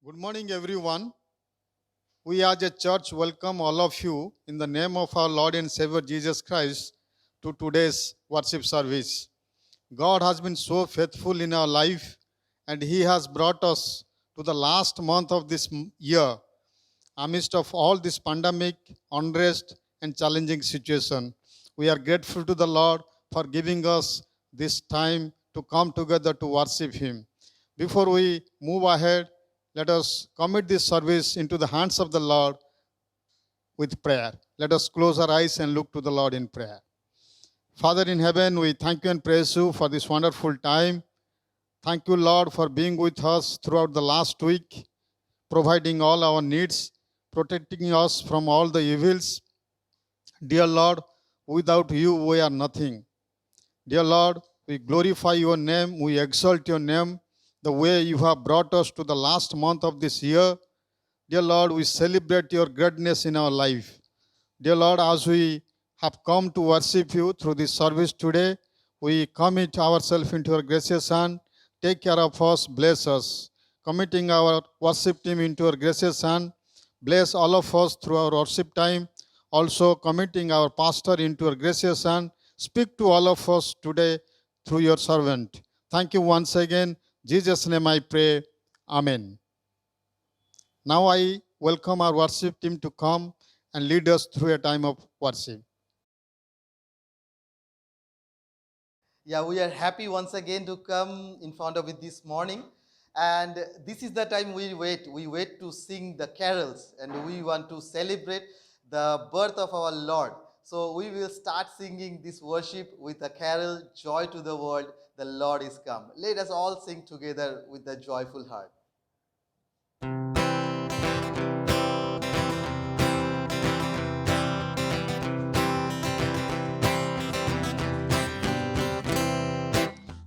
Good morning, everyone. We as a church welcome all of you in the name of our Lord and Savior Jesus Christ to today's worship service. God has been so faithful in our life, and He has brought us to the last month of this year amidst of all this pandemic, unrest, and challenging situation. We are grateful to the Lord for giving us this time to come together to worship Him. Before we move ahead, let us commit this service into the hands of the Lord with prayer. Let us close our eyes and look to the Lord in prayer. Father in heaven, we thank you and praise you for this wonderful time. Thank you, Lord, for being with us throughout the last week, providing all our needs, protecting us from all the evils. Dear Lord, without you, we are nothing. Dear Lord, we glorify your name, we exalt your name, the way you have brought us to the last month of this year. Dear Lord, we celebrate your greatness in our life. Dear Lord, as we have come to worship you through this service today, we commit ourselves into your gracious hand. Take care of us, bless us. Committing our worship team into your gracious hand. Bless all of us through our worship time. Also committing our pastor into your gracious hand. Speak to all of us today through your servant. Thank you once again. In Jesus' name I pray. Amen. Now I welcome our worship team to come and lead us through a time of worship. Yeah, we are happy once again to come in front of it this morning. And this is the time we wait. We wait to sing the carols and we want to celebrate the birth of our Lord. So we will start singing this worship with a carol, Joy to the World, the Lord is come. Let us all sing together with a joyful heart.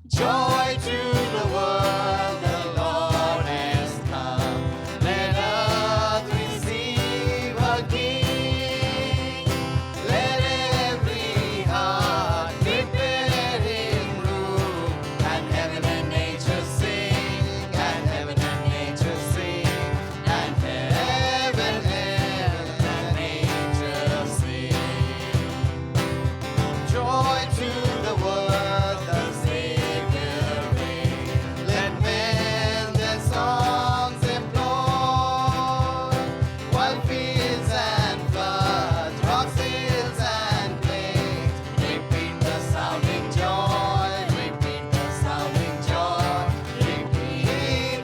Joy to the world, the Lord has come. Let earth receive a King. Let every heart prepare Him room. And heaven and nature sing, and heaven and nature sing, and heaven and nature sing. Joy to the world, the Savior reigns. Let men their songs employ, while fields and floods, rocks, hills and plains, repeat the sounding joy, repeat the sounding joy, repeat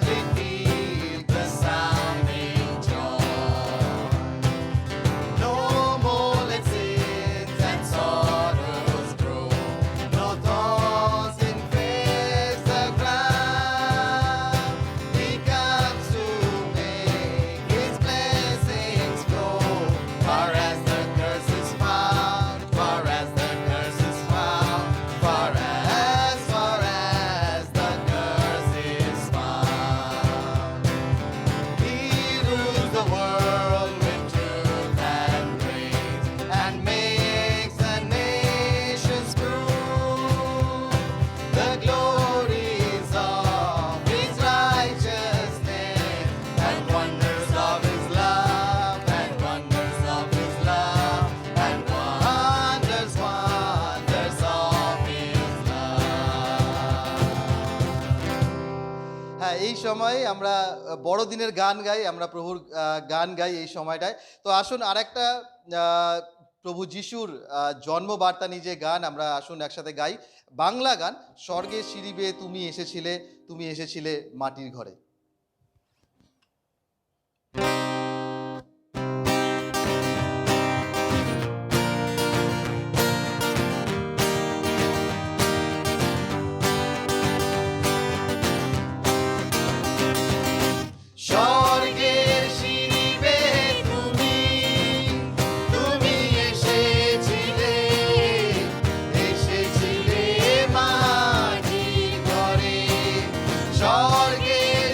the sounding joy. No more let sins and sorrows grow, no thorns infest the ground. He comes to make His blessings flow, far as the curse is found, far as the curse is found, far as the curse is found. He rules the world with truth and praise, and makes the nations prove the glories of His righteousness, and wonders of His love, and wonders of His love, and wonders of His love. হ্যাঁ, এই সময়ে আমরা বড়দিনের গান গাই, আমরা প্রভুর গান গাই এই সময়টায়। তো আসুন আরেকটা প্রভু যিশুর জন্মবার্তা নিয়ে যে গান, আমরা আসুন একসাথে গাই বাংলা গান, স্বর্গে সিঁড়ি বেয়ে তুমি এসেছিলে মাটির ঘরে। স্বর্গের সিঁড়ি বেয়ে তুমি এসেছিলে মাটির ঘরে। স্বর্গের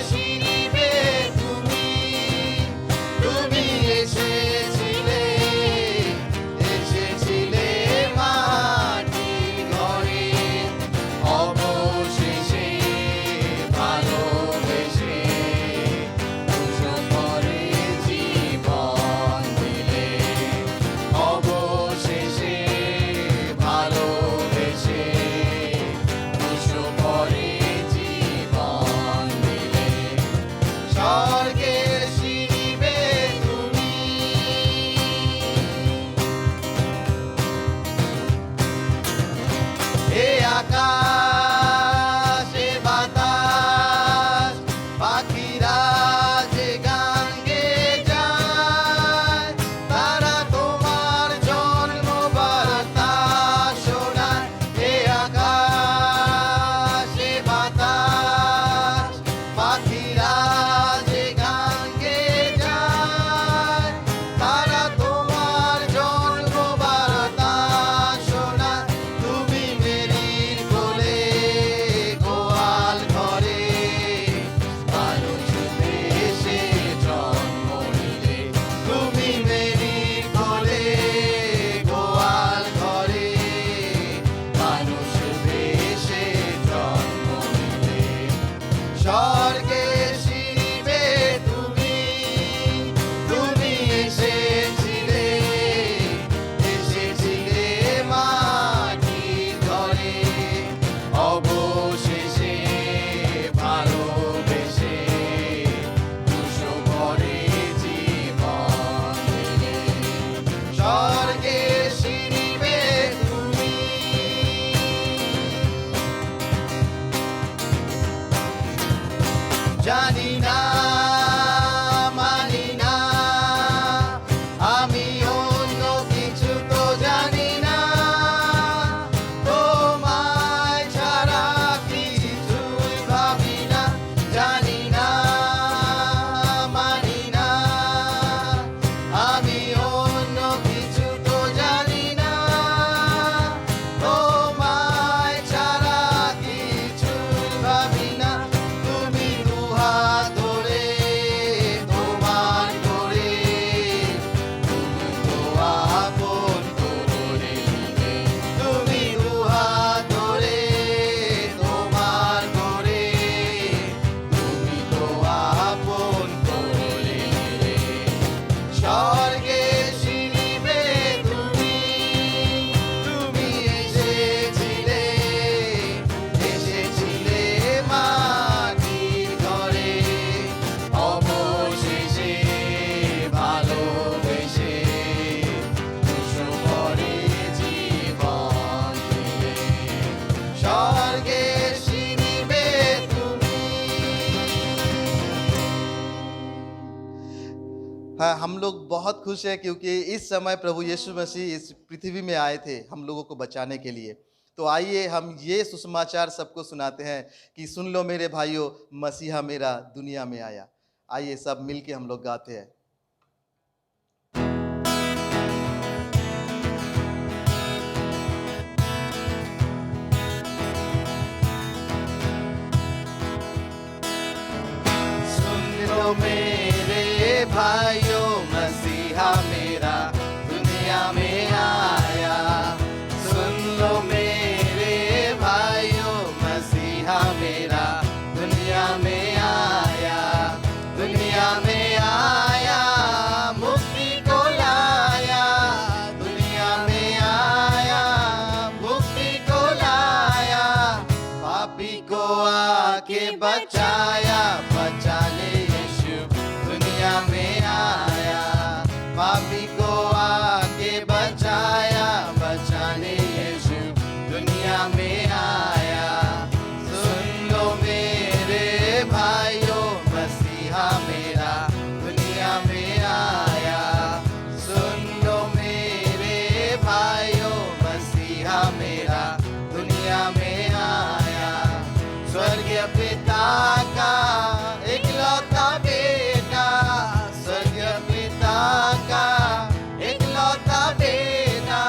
हाँ, हम लोग बहुत खुश हैं क्योंकि इस समय प्रभु यीशु मसीह इस पृथ्वी में आए थे हम लोगों को बचाने के लिए। तो आइए हम ये सुसमाचार सबको सुनाते हैं कि सुन लो मेरे भाइयों, मसीहा मेरा दुनिया में आया। आइए सब मिलके हम लोग गाते हैं। सुन लो मेरे भाइयों, मसीहा मेरा दुनिया में आया। सुन लो मेरे भाइयों, मसीहा मेरा दुनिया में आया। दुनिया में आया, मुक्ति को लाया। दुनिया में आया, मुक्ति को लाया। पापी को आके बचाया, बचाने यीशु दुनिया में आया। पापी को आके बचाया, बचाने यीशु दुनिया में आया। सुन लो मेरे भाइयों, मसीहा मेरा दुनिया में आया। सुन लो मेरे भाइयों, मसीहा मेरा दुनिया में आया। स्वर्गीय पिता का इकलौता बेटा, स्वर्गीय पिता का इकलौता बेटा,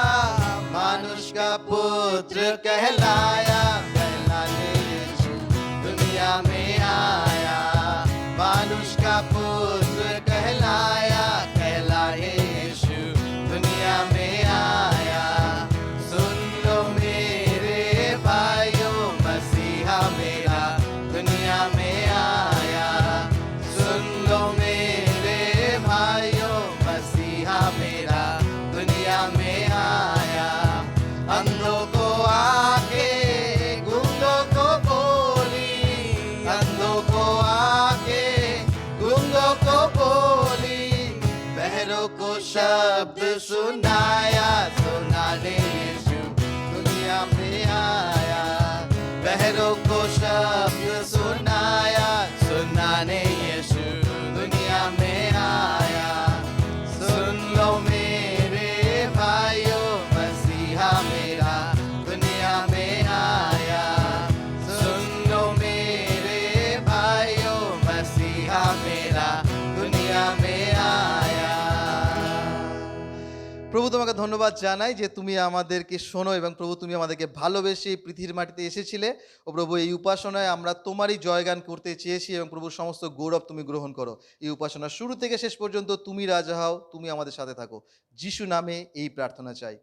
मानुष का पुत्र कहलाया, कहलाने यीशु दुनिया में आया। मानुष का पुत्र कहलाया, कहलाए यीशु दुनिया में आया। सुन लो मेरे भाइयों, मसीहा मेरा दुनिया में आया। सुन लो मेरे भाइयों, मसीहा मेरा दुनिया में आया। अंधों को आके गूंगों को बोली, अंधों को आके गूंगों को बोली। बहरों को शब्द सुनाया, सुनाने यीशु दुनिया में आया। बहरों को शब्द सुनाया, सुनाने यीशु दुनिया में आया। सुन लो मेरे भाइयों, मसीहा मेरा दुनिया में आया। सुन लो मेरे भाइयों, मसीहा मेरा दुनिया में आया। প্রভু তোমাকে ধন্যবাদ জানাই যে তুমি আমাদেরকে শোনো এবং প্রভু তুমি আমাদেরকে ভালোবেসে এই পৃথিবীর মাটিতে এসেছিলে। ও প্রভু, এই উপাসনায় আমরা তোমারই জয়গান করতে চেয়েছি এবং প্রভু সমস্ত গৌরব তুমি গ্রহণ করো। এই উপাসনা শুরু থেকে শেষ পর্যন্ত তুমি রাজা হও, তুমি আমাদের সাথে থাকো। যিশু নামে এই প্রার্থনা চাই,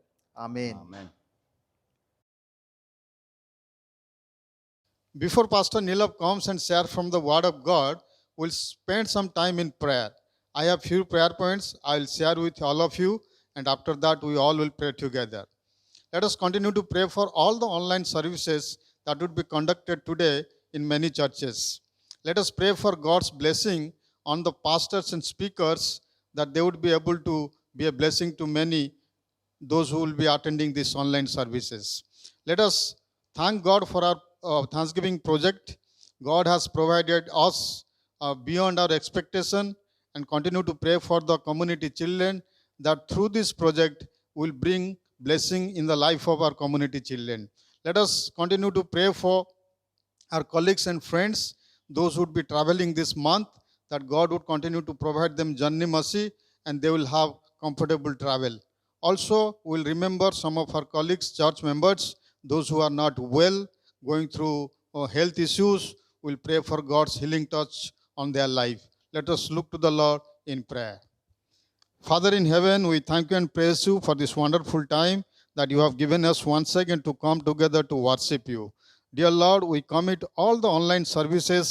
amen. Amen. Before Pastor Nilab comes and shares from the Word of God, we'll spend some time in prayer. I have few prayer points I'll share with all of you, and after that we all will pray together. Let us continue to pray for all the online services that would be conducted today in many churches. Let us pray for God's blessing on the pastors and speakers, that they would be able to be a blessing to many, those who will be attending these online services. Let us thank God for our Thanksgiving project. God has provided us beyond our expectation, and continue to pray for the community children, that through this project will bring blessing in the life of our community children. Let us continue to pray for our colleagues and friends, those who would be traveling this month, that God would continue to provide them journey mercy and they will have comfortable travel. Also, we'll remember some of our colleagues, church members, those who are not well, going through health issues. We'll pray for God's healing touch on their life. Let us look to the Lord in prayer. Father in heaven, we thank you and praise you for this wonderful time that you have given us once again to come together to worship you. Dear Lord, we commit all the online services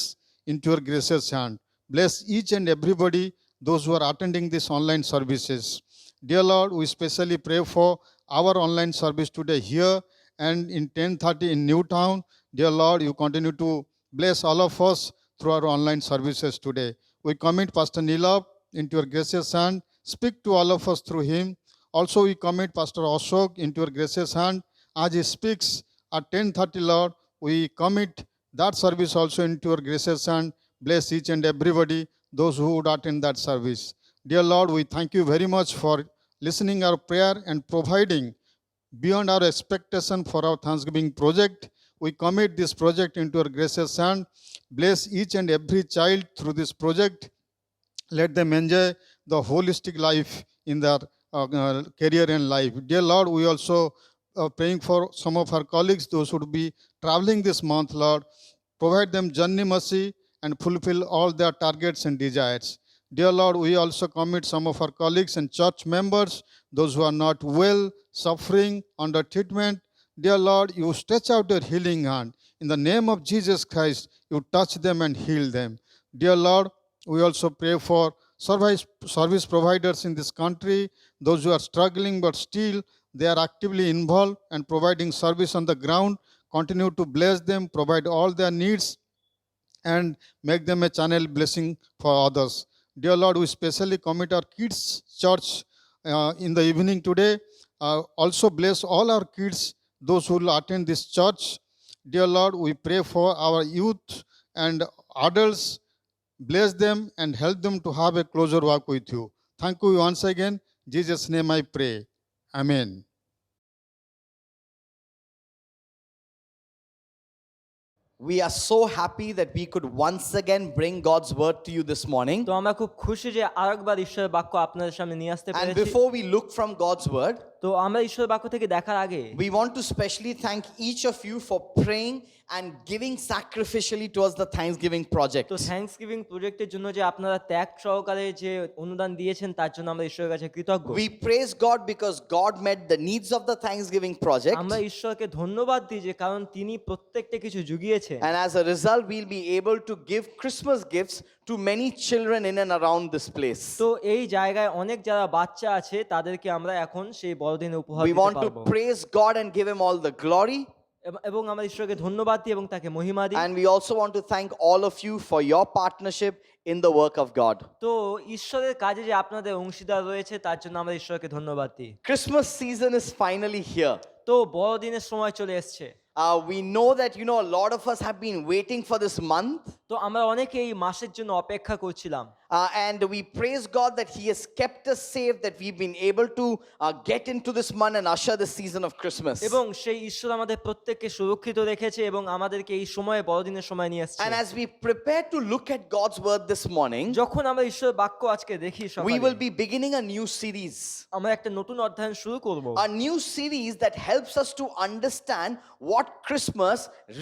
into your gracious hand. Bless each and everybody, those who are attending these online services. Dear Lord, we especially pray for our online service today here and in 10:30 in Newtown. Dear Lord, you continue to bless all of us through our online services today. We commit Pastor Nilab into your gracious hand. Speak to all of us through him. Also, we commit Pastor Ashok into your gracious hand. As he speaks at 10:30, Lord, we commit that service also into your gracious hand. Bless each and everybody, those who would attend that service. Dear Lord, we thank you very much for listening our prayer and providing beyond our expectation for our Thanksgiving project. We commit this project into your gracious hand. Bless each and every child through this project. Let them enjoy the holistic life in their career and life. Dear Lord, we also praying for some of our colleagues, those who would be traveling this month, Lord. Provide them journey mercy and fulfill all their targets and desires. Dear Lord, we also commit some of our colleagues and church members, those who are not well, suffering, under treatment. Dear Lord, you stretch out your healing hand. In the name of Jesus Christ, you touch them and heal them. Dear Lord, we also pray for service providers in this country, those who are struggling but still they are actively involved and providing service on the ground. Continue to bless them, provide all their needs, and make them a channel blessing for others. Dear Lord, we specially commit our kids' church in the evening today. Also bless all our kids, those who will attend this church. Dear Lord, we pray for our youth and adults. Bless them and help them to have a closer walk with you. Thank you once again. In Jesus' name I pray. Amen. We are so happy that we could once again bring God's word to you this morning. তো আমরা খুব খুশি যে আরেকবার ঈশ্বরের বাক্য আপনাদের সামনে নিয়ে আসতে And পেরেছি। before we look from God's word, তো আমরা ঈশ্বরের বাক্য থেকে দেখার আগে we want to specially thank each of you for praying and giving sacrificially towards the Thanksgiving project. তো থ্যাঙ্কসগিভিং প্রজেক্টের জন্য যে আপনারা ত্যাগ সহকারে যে অনুদান দিয়েছেন তার জন্য আমরা ঈশ্বরের কাছে কৃতজ্ঞ। We praise God because God met the needs of the Thanksgiving project. আমরা ঈশ্বরকে ধন্যবাদ দিই যে কারণ তিনি প্রত্যেকটা কিছু জুগিয়েছেন। And as a result, we'll be able to give Christmas gifts to many children in and around this place. তো এই জায়গায় অনেক যারা বাচ্চা আছে তাদেরকে আমরা এখন সেই বড়দিনে উপহার We দিতে want to পারবো। praise God and give Him all the glory. এবং আমরা ঈশ্বরকে ধন্যবাদ দিই এবং তাকে মহিমা দিই। And we also want to thank all of you for your partnership in the work of God. তো ঈশ্বরের কাজে যে আপনাদের অংশীদার রয়েছে তার জন্য আমরা ঈশ্বরকে ধন্যবাদ দিই। Christmas season is finally here. তো বড়দিনের সময় চলে এসেছে। We know that, a lot of us have been waiting for this month. তো আমরা অনেকে এই মাসের জন্য অপেক্ষা করছিলাম। And we praise God that He has kept us safe, that we've been able to get into this month and usher the season of Christmas. এবং সেই ঈশ্বর আমাদের প্রত্যেককে সুরক্ষিত রেখেছে এবং আমাদেরকে এই সময়ে বড়দিনের সময় নিয়ে এসেছে। And as we prepare to look at God's word this morning, যখন আমরা ঈশ্বরের বাক্য আজকে দেখি we সকালে will be beginning a new series. আমরা একটা নতুন অধ্যায় শুরু করব। A new series that helps us to understand what Christmas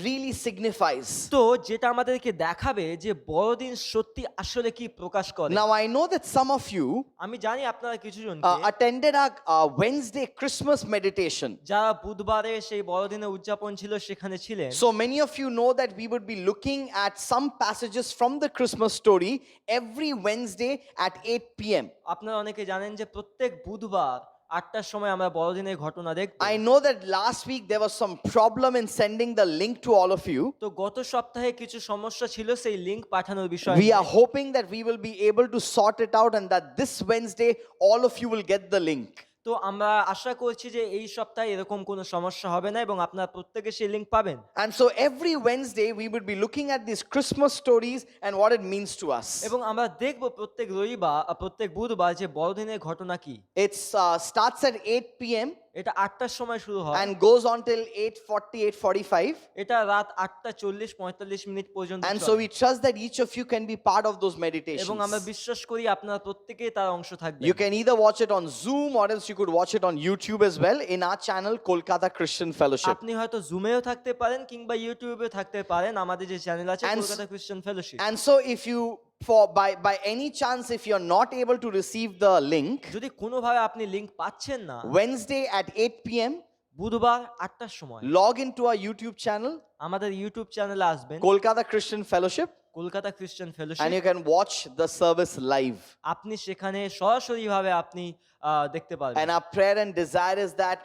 really signifies. তো যেটা আমাদেরকে দেখাবে যে বড়দিন সত্যি আসলে কি প্রকাশ করে। Now I know that some of you আমি জানি আপনারা কিছু জন attended our Wednesday Christmas meditation. যারা বুধবারে সেই বড়দিনের উদযাপন ছিল সেখানে ছিলেন। So many of you know that we would be looking at some passages from the Christmas story every Wednesday at 8 p.m. আপনারা অনেকে জানেন যে প্রত্যেক বুধবার 8টার সময় আমরা বড়দিনের ঘটনা দেখব। I know that last week there was some problem in sending the link to all of you. তো গত সপ্তাহে কিছু সমস্যা ছিল সেই লিংক পাঠানোর বিষয়ে। We are hoping that we will be able to sort it out and that this Wednesday all of you will get the link. তো আমরা আশা করছি যে এই সপ্তাহে এরকম কোনো সমস্যা হবে না এবং আপনারা প্রত্যেকে সেই লিংক পাবেন। And so every Wednesday we would be looking at these Christmas stories and what it means to us. এবং আমরা দেখব প্রত্যেক রবিবার প্রত্যেক বুধবার যে বড়দিনের ঘটনা কি। It starts at 8 p.m. এটা 8টার সময় শুরু হয় and goes on till 8:40, 8:45. এটা রাত 8:40-45 মিনিট পর্যন্ত And so চলে। we trust that each of you can be part of those meditations. এবং আমরা বিশ্বাস করি আপনারা প্রত্যেকেই তার অংশ থাকবেন। You can either watch it on Zoom or else you could watch it on YouTube as well in our channel Kolkata Christian Fellowship. আপনি হয়তো জুমেও থাকতে পারেন কিংবা ইউটিউবেও থাকতে পারেন, আমাদের যে চ্যানেল আছে And কলকাতা খ্রিস্টান fellowship. And so if you by any chance if you're not able to receive the link, যদি কোনোভাবে আপনি লিংক পাচ্ছেন না, Wednesday at 8 p.m. বুধবার 8টার সময় log into our YouTube channel আমাদের ইউটিউব চ্যানেলে আসবেন Kolkata Christian Fellowship কলকাতা খ্রিস্টান and fellowship. you can watch the service live. আপনি সেখানে সরাসরি ভাবে আপনি দেখতে পারবেন। And our prayer and desire is that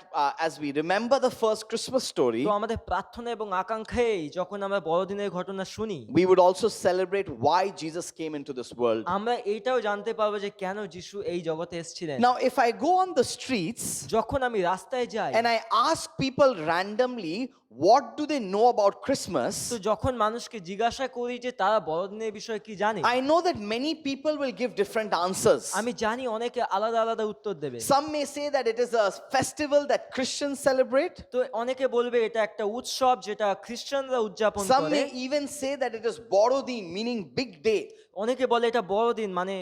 as we remember the first Christmas story, তো আমাদের প্রার্থনা এবং আকাঙ্ক্ষাই যখন আমরা বড়দিনের ঘটনা শুনি, we would also celebrate why Jesus came into this world. আমরা এইটাও জানতে পারবো যে কেন যিশু এই জগতে এসেছিলেন। Now if I go on the streets যখন আমি রাস্তায় যাই and I ask people randomly what do they know about Christmas, তো যখন মানুষকে জিজ্ঞাসা করি যে তারা বড়দিনের বিষয়ে কি জানে, I know that many people will give different answers. আমি জানি অনেকে আলাদা আলাদা উত্তর দেবে। Some may say that it is a festival that Christians celebrate. তো অনেকে বলবে এটা একটা উৎসব যেটা খ্রিস্টানরা উদযাপন Some করে। may even say that it is Borodin, meaning big day. অনেকে বলে এটা বড়দিন মানে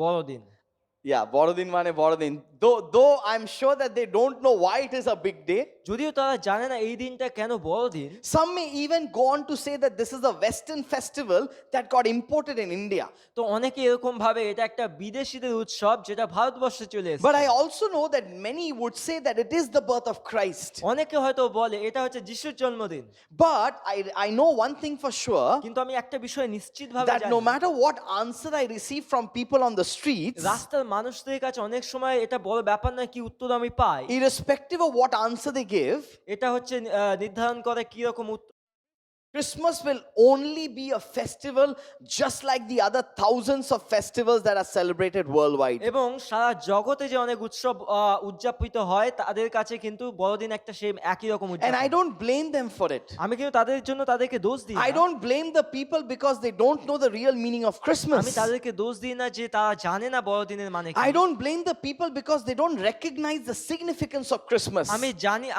বড়দিন। Yeah, Borodin mane Borodin. Though I'm sure that they don't know why it is a big day. যদিও তারা জানে না এই দিনটা কেন বড়দিন। Some may even go on to say that this is a Western festival that got imported in India. তো অনেকে এরকম ভাবে এটা একটা বিদেশিদের উৎসব যেটা ভারতবর্ষে চলে But I এসেছে। also know that many would say that it is the birth of Christ. অনেকে হয়তো বলে এটা হচ্ছে যিশুর জন্মদিন। But I know one thing for sure, কিন্তু আমি একটা বিষয় নিশ্চিতভাবে that জানি, no matter what answer I receive from people on the streets, রাস্তার মানুষদের কাছে অনেক সময় এটা বড় ব্যাপার না কি উত্তর আমি পাই, irrespective of what answer they give, এটা হচ্ছে নির্ধারণ করে কি রকম উত্তর। Christmas will only be a festival just like the other thousands of festivals that are celebrated worldwide. এবং সারা জগতে যে অনেক উৎসব উদযাপিত হয় তাদের কাছে কিন্তু বড়দিন একটা সেই একই রকম And উদযাপন। I don't blame them for it. আমি কিন্তু তাদের জন্য তাদেরকে দোষ দিই I না। don't blame the people because they don't know the real meaning of আমি Christmas. তাদেরকে দোষ দিই না যে তারা জানে না বড়দিনের মানে কি। I don't blame the people because they don't recognize the significance of Christmas.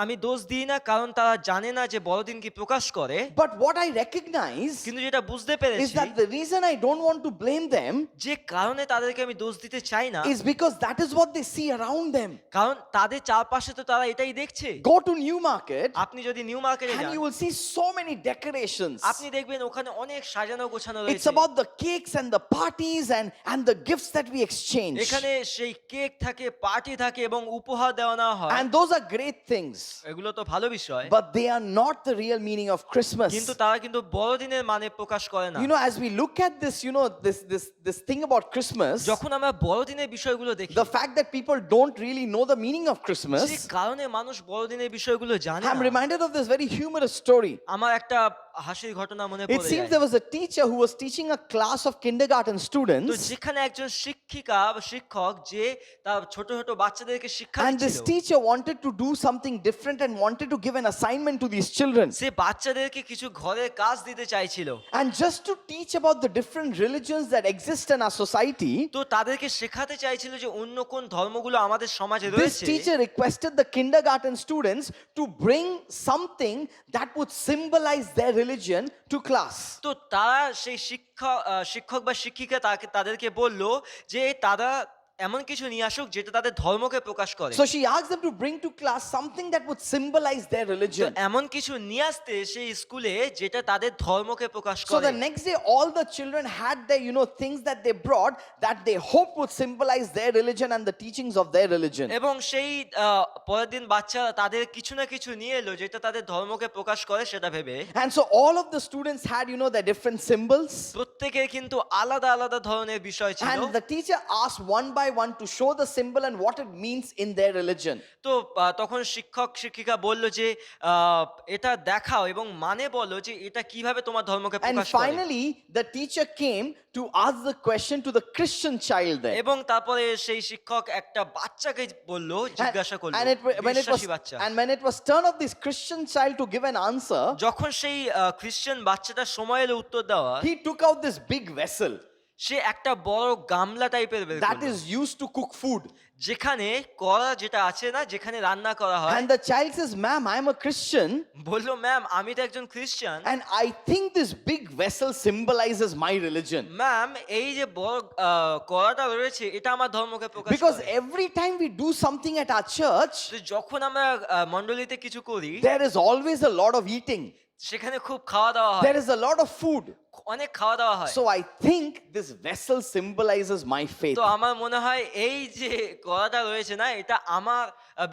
আমি দোষ দিই না কারণ তারা জানে না যে বড়দিন কি প্রকাশ করে। But what I recognize কিন্তু যেটা বুঝতে is পেরেছি that the reason I don't want to blame them যে কারণে তাদেরকে আমি দোষ দিতে চাই না, is because that is what they see around them. কারণ তাদের চারপাশে তো তারা এটাই দেখছে। Go to Newmarket আপনি যদি নিউ মার্কেটে and যান you will see so many decorations. আপনি দেখবেন ওখানে অনেক সাজানো গোছানো It's রয়েছে। about the cakes and the parties and the gifts that we exchange. এখানে সেই কেক থাকে, পার্টি থাকে এবং উপহার দেওয়া নেওয়া হয়। And those are great things. এগুলো তো ভালো বিষয়, But they are not the real meaning of Christmas. কিন্তু তারা কিন্তু বড়দিনের মানে প্রকাশ করে না। You know, as we look at this, this thing about Christmas, যখন আমরা বড়দিনের বিষয়গুলো দেখি, the fact that people don't really know the meaning of যে Christmas, কারণে মানুষ বড়দিনের বিষয়গুলো জানে I'm না। reminded of this very humorous story. আমার একটা হাসির ঘটনা মনে It পড়ে seems যায়। there was a teacher who was teaching a class of kindergarten তো students, যেখানে একজন শিক্ষিকা বা শিক্ষক যে তার ছোট ছোট বাচ্চাদেরকে শিক্ষা and this দিচ্ছিল, teacher wanted to do something different and wanted to give an assignment to these children. সে বাচ্চাদেরকে কিছু ঘরের কাজ দিতে চাইছিল। And just to teach about the different religions that exist in our society, তো তাদেরকে শেখাতে চাইছিল যে অন্য কোন ধর্মগুলো আমাদের সমাজে this রয়েছে। teacher requested the kindergarten students to bring something that would symbolize their religion to class. তো তারা সেই শিক্ষক বা শিক্ষিকা তাদেরকে বলল যে তারা এমন কিছু নিয়ে আসুক যেটা তাদের ধর্মকে প্রকাশ করে। So she asked them to bring to class something that would symbolize their তো religion. এমন কিছু নিয়ে আসতে সেই স্কুলে যেটা তাদের ধর্মকে প্রকাশ So করে। the next day, all the children had their, things that they brought that they hoped would symbolize their religion and the teachings of their religion. এবং সেই পরের দিন বাচ্চারা তাদের কিছু না কিছু নিয়ে এলো যেটা তাদের ধর্মকে প্রকাশ করে সেটা ভেবে। And so all of the students had, their different symbols. প্রত্যেকের কিন্তু আলাদা আলাদা ধরনের বিষয় ছিল। And the teacher asked one by one to show the symbol and what it means in their religion. তো তখন শিক্ষিকা বলল যে এটা দেখাও এবং মানে বলো যে এটা কিভাবে তোমার ধর্মকে And প্রকাশ করে। finally, the teacher came to ask the question to the Christian child there. এবং তারপরে সেই শিক্ষক একটা বাচ্চাকে বলল, জিজ্ঞাসা করলো, বিশ্বাসী বাচ্চা। And when it was turn of this Christian child to give an answer, যখন সেই খ্রিস্টান বাচ্চাটা সময় এলো উত্তর দেওয়া, he took out this big vessel সে একটা বড় গামলা টাইপের বের that করলো, is used to cook food. যেখানে কড়া যেটা আছে না, যেখানে রান্না করা হয়। And the child says, "Ma'am, I'm a Christian, বললো, ম্যাম আমি তো একজন খ্রিস্টান, and I think this big vessel symbolizes my religion. Ma'am এই যে বড় কড়াটা রয়েছে এটা আমার ধর্মকে প্রকাশ Because করে। every time we do something at our church, তো যখন আমরা মণ্ডলীতে কিছু করি there is always a lot of eating, সেখানে খুব খাওয়া দাওয়া হয়, there is a lot of food. অনেক খাওয়া দাওয়া হয়। So I think this vessel symbolizes my faith." তো আমার মনে হয় এই যে কড়াটা রয়েছে না, এটা আমার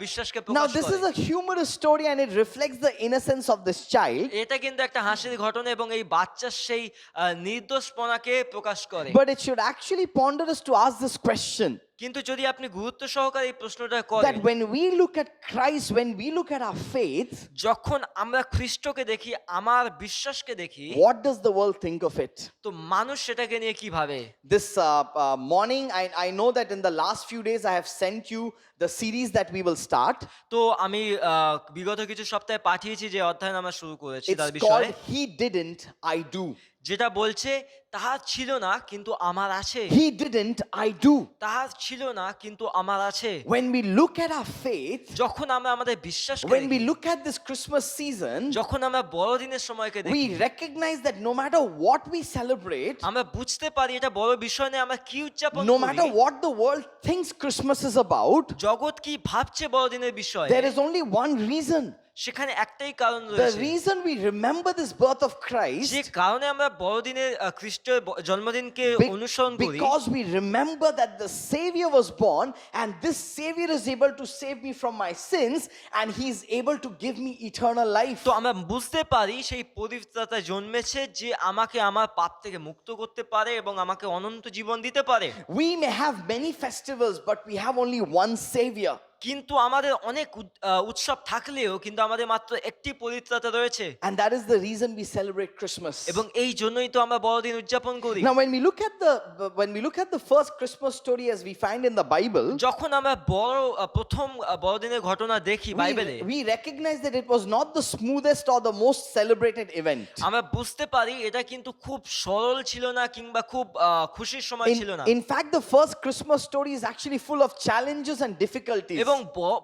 বিশ্বাসকে Now, প্রকাশ this করে। is a humorous story and it reflects the innocence of this child. এটা কিন্তু একটা হাসির ঘটনা এবং এই বাচ্চার সেই নির্দোষপনাকে প্রকাশ করে। But it should actually ponder us to ask this question. কিন্তু যদি আপনি গুরুত্ব সহকারে এই প্রশ্নটা করেন, that when we look at Christ, when we look at our faith, যখন আমরা খ্রিস্টকে দেখি, আমার বিশ্বাসকে দেখি, what does the world think of it? তো মানুষ সেটাকে নিয়ে কি ভাবে? This morning, I know that in the last few days I have sent you the series that we will start. তো আমি বিগত কিছু সপ্তাহে পাঠিয়েছি যে অধ্যয়ন আমরা শুরু করেছি তার It's বিষয়ে, called He Didn't, I Do. যেটা বলছে তাহার ছিল না কিন্তু আমার আছে, He didn't, I do. তাহার ছিল না কিন্তু আমার আছে। When we look at our faith, যখন আমরা আমাদের বিশ্বাসকে when we দেখি, look at this Christmas season, যখন আমরা বড়দিনের সময়কে দেখি, we recognize that no matter what we celebrate, আমরা বুঝতে পারি এটা বড় বিষয় নয়, আমরা কি উদযাপন no করি, matter what the world thinks Christmas is about, জগৎ কি ভাবছে বড়দিনের বিষয়ে, there is only one reason. সেখানে একটাই কারণ The রয়েছে। reason we remember this birth of যে Christ, কারণে আমরা বড়দিনের খ্রিস্টের জন্মদিনকে অনুসরণ করি, because we remember that the Savior was born, and this Savior is able to save me from my sins, and He is able to give me eternal life. তো আমরা বুঝতে পারি সেই পবিত্রতা জন্মেছে যে আমাকে আমার পাপ থেকে মুক্ত করতে পারে এবং আমাকে অনন্ত জীবন দিতে পারে। We may have many festivals, but we have only one Savior. কিন্তু আমাদের অনেক উৎসব থাকলেও কিন্তু আমাদের মাত্র একটি পবিত্রতা রয়েছে, And that is the reason we celebrate Christmas. এবং এই জন্যই তো আমরা বড়দিন উদযাপন করি। Now, when we look at the first Christmas story as we find in the Bible, যখন আমরা প্রথম বড়দিনের ঘটনা দেখি বাইবেলে, we recognize that it was not the smoothest or the most celebrated event. আমরা বুঝতে পারি এটা কিন্তু খুব সরল ছিল না কিংবা খুব খুশির সময় ছিল না। In fact, the first Christmas story is actually full of challenges and difficulties. এবং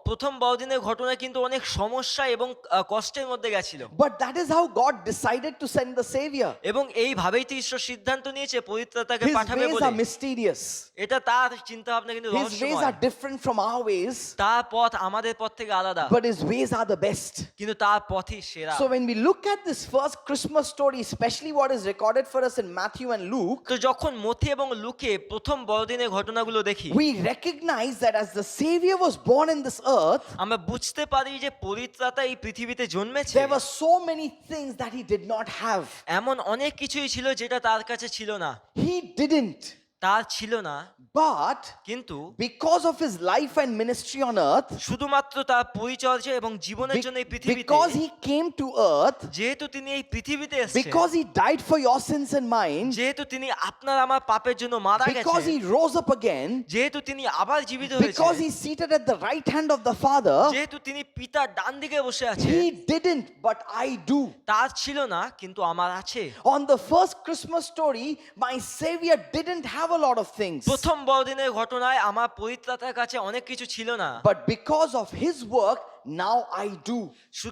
প্রথম বড়দিনের ঘটনা কিন্তু অনেক সমস্যা এবং কষ্টের মধ্যে গেছিল। But that is how God decided to send the Savior. এবং এইভাবেই তো ঈশ্বর সিদ্ধান্ত নিয়েছে পবিত্রতাকে His পাঠাবে ways বলে। are mysterious. এটা তার চিন্তা ভাবনা কিন্তু His ways রহস্যময়। are different from our ways, তার পথ আমাদের পথ থেকে আলাদা, but His ways are the best. কিন্তু তার পথই সেরা। So when we look at this first Christmas story, especially what is recorded for us in Matthew and Luke, তো যখন মথি এবং লুকে প্রথম বড়দিনের ঘটনাগুলো দেখি, we recognize that as the Savior was born in this earth, আমরা বুঝতে পারি যে পবিত্রতা এই পৃথিবীতে জন্মেছে। there were so many things that He did not have. এমন অনেক কিছুই ছিল যেটা তার কাছে ছিল না, He didn't. তার ছিল না, But কিন্তু because of His life and ministry on earth, শুধুমাত্র তার পরিচর্যা এবং জীবনের জন্য এই পৃথিবীতে, because He came to earth, যেহেতু তিনি এই পৃথিবীতে এসেছেন, because He died for your sins and mine, যেহেতু তিনি আপনার আমার পাপের জন্য মারা because গেছেন, He rose up again, যেহেতু তিনি আবার জীবিত because হয়েছেন, He's seated at the right hand of the Father, যেহেতু তিনি পিতার ডান দিকে বসে আছেন, He didn't, but I do. তার ছিল না কিন্তু আমার আছে। On the first Christmas story, my Savior didn't have a lot of things. প্রথম বড়দিনের ঘটনায় আমার পবিত্রতার কাছে অনেক কিছু ছিল না, But because of His work, now I do.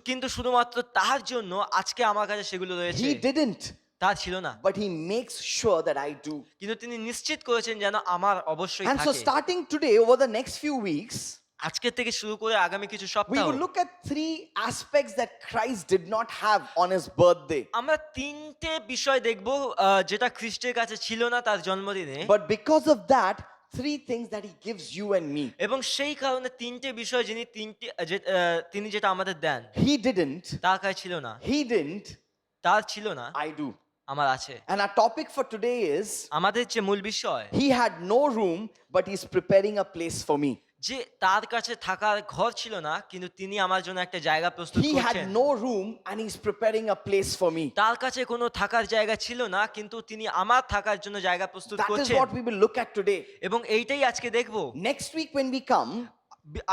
কিন্তু শুধুমাত্র তার জন্য আজকে আমার কাছে সেগুলো রয়েছে। He didn't, তার ছিল না, but He makes sure that I do. কিন্তু তিনি নিশ্চিত করেছেন যেন আমার অবশ্যই And so থাকে। starting today, over the next few weeks, আজকের থেকে শুরু করে আগামী কিছু we সপ্তাহ will look at 3 aspects that Christ did not have on His birthday. আমরা তিনটে বিষয় দেখব যেটা খ্রিস্টের কাছে ছিল না তার জন্মদিনে, But because of that, 3 things that He gives you and me. এবং সেই কারণে তিনটে বিষয় তিনি যেটা আমাদের দেন, He didn't, তার কাছে ছিল না, He didn't, তার ছিল না, I do. আমার আছে। And our topic for today is, আমাদের যে মূল বিষয়, He had no room, but He's preparing a place for me. যে তার কাছে থাকার ঘর ছিল না কিন্তু তিনি আমার জন্য একটা জায়গা প্রস্তুত He had করছেন। no room, and He's preparing a place for me. তার কাছে কোনো থাকার জায়গা ছিল না কিন্তু তিনি আমার থাকার জন্য জায়গা প্রস্তুত That is করছেন, what we will look at today. এবং এইটাই আজকে দেখব। Next week, when we come,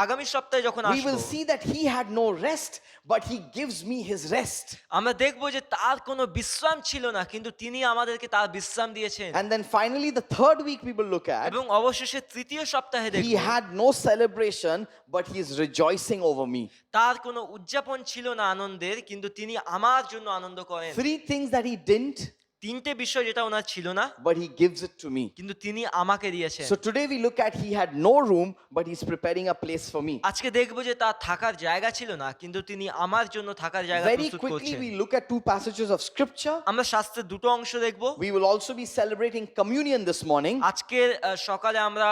আগামী সপ্তাহে যখন we আসবো, will see that He had no rest, but He gives me His rest. আমরা দেখবো যে তার কোনো বিশ্রাম ছিল না কিন্তু তিনি আমাদেরকে তার বিশ্রাম দিয়েছেন। And then finally, the third week we will look at, এবং অবশেষে তৃতীয় সপ্তাহে He দেখব had no celebration, but He is rejoicing over me. তার কোনো উদযাপন ছিল না আনন্দের কিন্তু তিনি আমার জন্য আনন্দ করেন। 3 things that He didn't, তিনটে বিষয় যেটা ওনার ছিল না but He gives it to me. কিন্তু তিনি আমাকে দিয়েছেন। So today we look at He had no room, but He's preparing a place for me. আজকে দেখবো যে তার থাকার জায়গা ছিল না কিন্তু তিনি আমার জন্য থাকার জায়গা Very প্রস্তুত quickly, করছেন। we look at 2 passages of scripture. আমরা শাস্ত্রের দুটো অংশ দেখবো। We will also be celebrating communion this morning. আজকের সকালে আমরা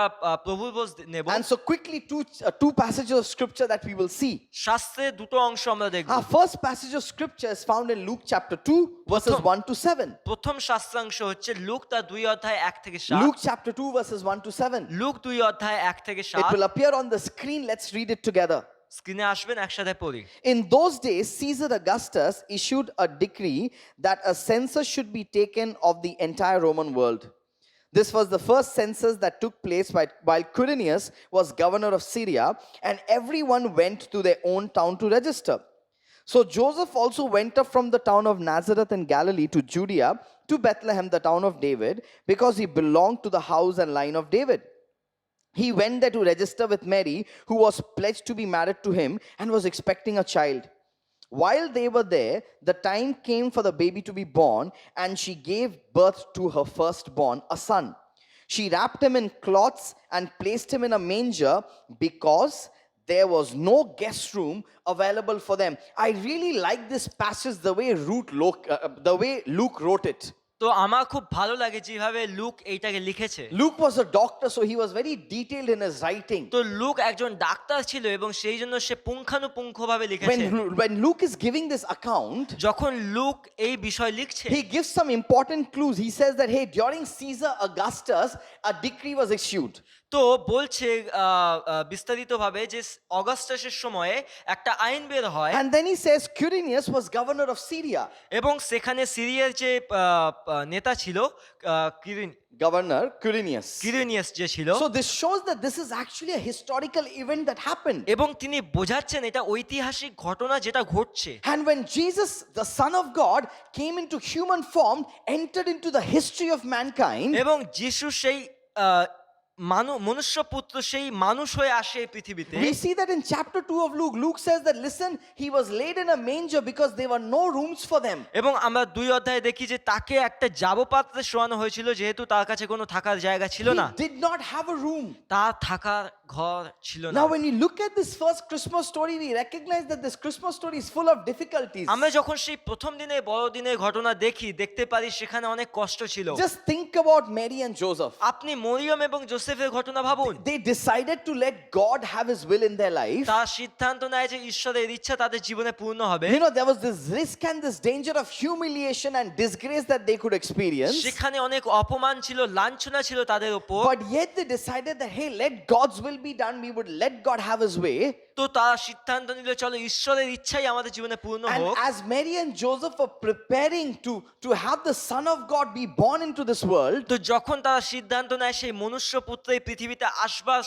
প্রভুর ভোজ নেব। And so quickly, two passages of scripture that we will see. শাস্ত্রের দুটো অংশ আমরা দেখব। Our first passage of scripture is found in Luke chapter 2, verses 1 to 7. প্রথম শাস্ত্রাংশ হচ্ছে লুক তার 2:1-7। Luke chapter 2, verses 1 to 7. Look 2:1-7 It will appear on the screen. Let's read it together. স্ক্রিনে আসবেন, একসাথে পড়ি। In those days, Caesar Augustus issued a decree that a census should be taken of the entire Roman world. This was the first census that took place while Quirinius was governor of Syria, and everyone went to their own town to register. So Joseph also went up from the town of Nazareth in Galilee to Judea, to Bethlehem, the town of David, because he belonged to the house and line of David. He went there to register with Mary, who was pledged to be married to him and was expecting a child. While they were there, the time came for the baby to be born, and she gave birth to her firstborn, a son. She wrapped him in cloths and placed him in a manger because there was no guest room available for them. I really like this passage the way Luke wrote it. তো আমার খুব ভালো লাগে যেভাবে look এইটাকে লিখেছে। Luke was a doctor, so he was very detailed in his writing. তো look একজন ডাক্তার ছিল এবং সেই জন্য সে পুঙ্খানুপুঙ্খভাবে লিখেছে। When Luke is giving this account, যখন লুক এই বিষয় লিখছে, he gives some important clues. He says that, hey, during Caesar Augustus, a decree was issued. তো বলছে বিস্তারিতভাবে যে অগাস্টাসের সময়ে একটা আইন বের হয়, And then he says Quirinius was governor of Syria. এবং সেখানে সিরিয়ার যে নেতা ছিল Governor Quirinius. কিরিনিয়াস যে ছিল, So this shows that this is actually a historical event that happened. এবং তিনি বোঝাচ্ছেন এটা ঐতিহাসিক ঘটনা যেটা ঘটছে। And when Jesus, the Son of God, came into human form, entered into the history of mankind, এবং যিশু সেই মনুষ্য পুত্র সেই মানুষ হয়ে আসে এই পৃথিবীতে। we see that in chapter 2 of Luke. Luke says that, listen, he was laid in a manger because there were no rooms for them. এবং আমরা 2 অধ্যায়ে দেখি যে তাকে একটা জাবপাত্রে শোয়ানো হয়েছিল, যেহেতু তার কাছে কোনো থাকার জায়গা ছিল না, He did not have a room. তার থাকার ঘর ছিল না। Now when we look at this first Christmas story, we recognize that this Christmas story is full of difficulties. আমরা যখন সেই প্রথম দিনে বড়দিনের ঘটনা দেখতে পারি সেখানে অনেক কষ্ট ছিল। Just think about Mary and Joseph. আপনি মরিয়ম এবং জোসেফের ঘটনা ভাবুন। They decided to let God have his will in their life. তার সিদ্ধান্ত নেয় যে ঈশ্বরের ইচ্ছা তাদের জীবনে পূর্ণ হবে। You know, there was this risk and this danger of humiliation and disgrace that they could experience. সেখানে অনেক অপমান ছিল, লাঞ্ছনা ছিল তাদের উপর। But yet they decided that, hey, let God's will be done. We would let God have his way. তো তারা সিদ্ধান্ত নিল, চলো ঈশ্বরের ইচ্ছাই আমাদের জীবনে পূর্ণ And হোক। as Mary and Joseph were preparing to have the Son of God be born into this world, তো যখন তারা সিদ্ধান্ত নেয় সেই মনুষ্য পুত্র এই পৃথিবীতে আসবার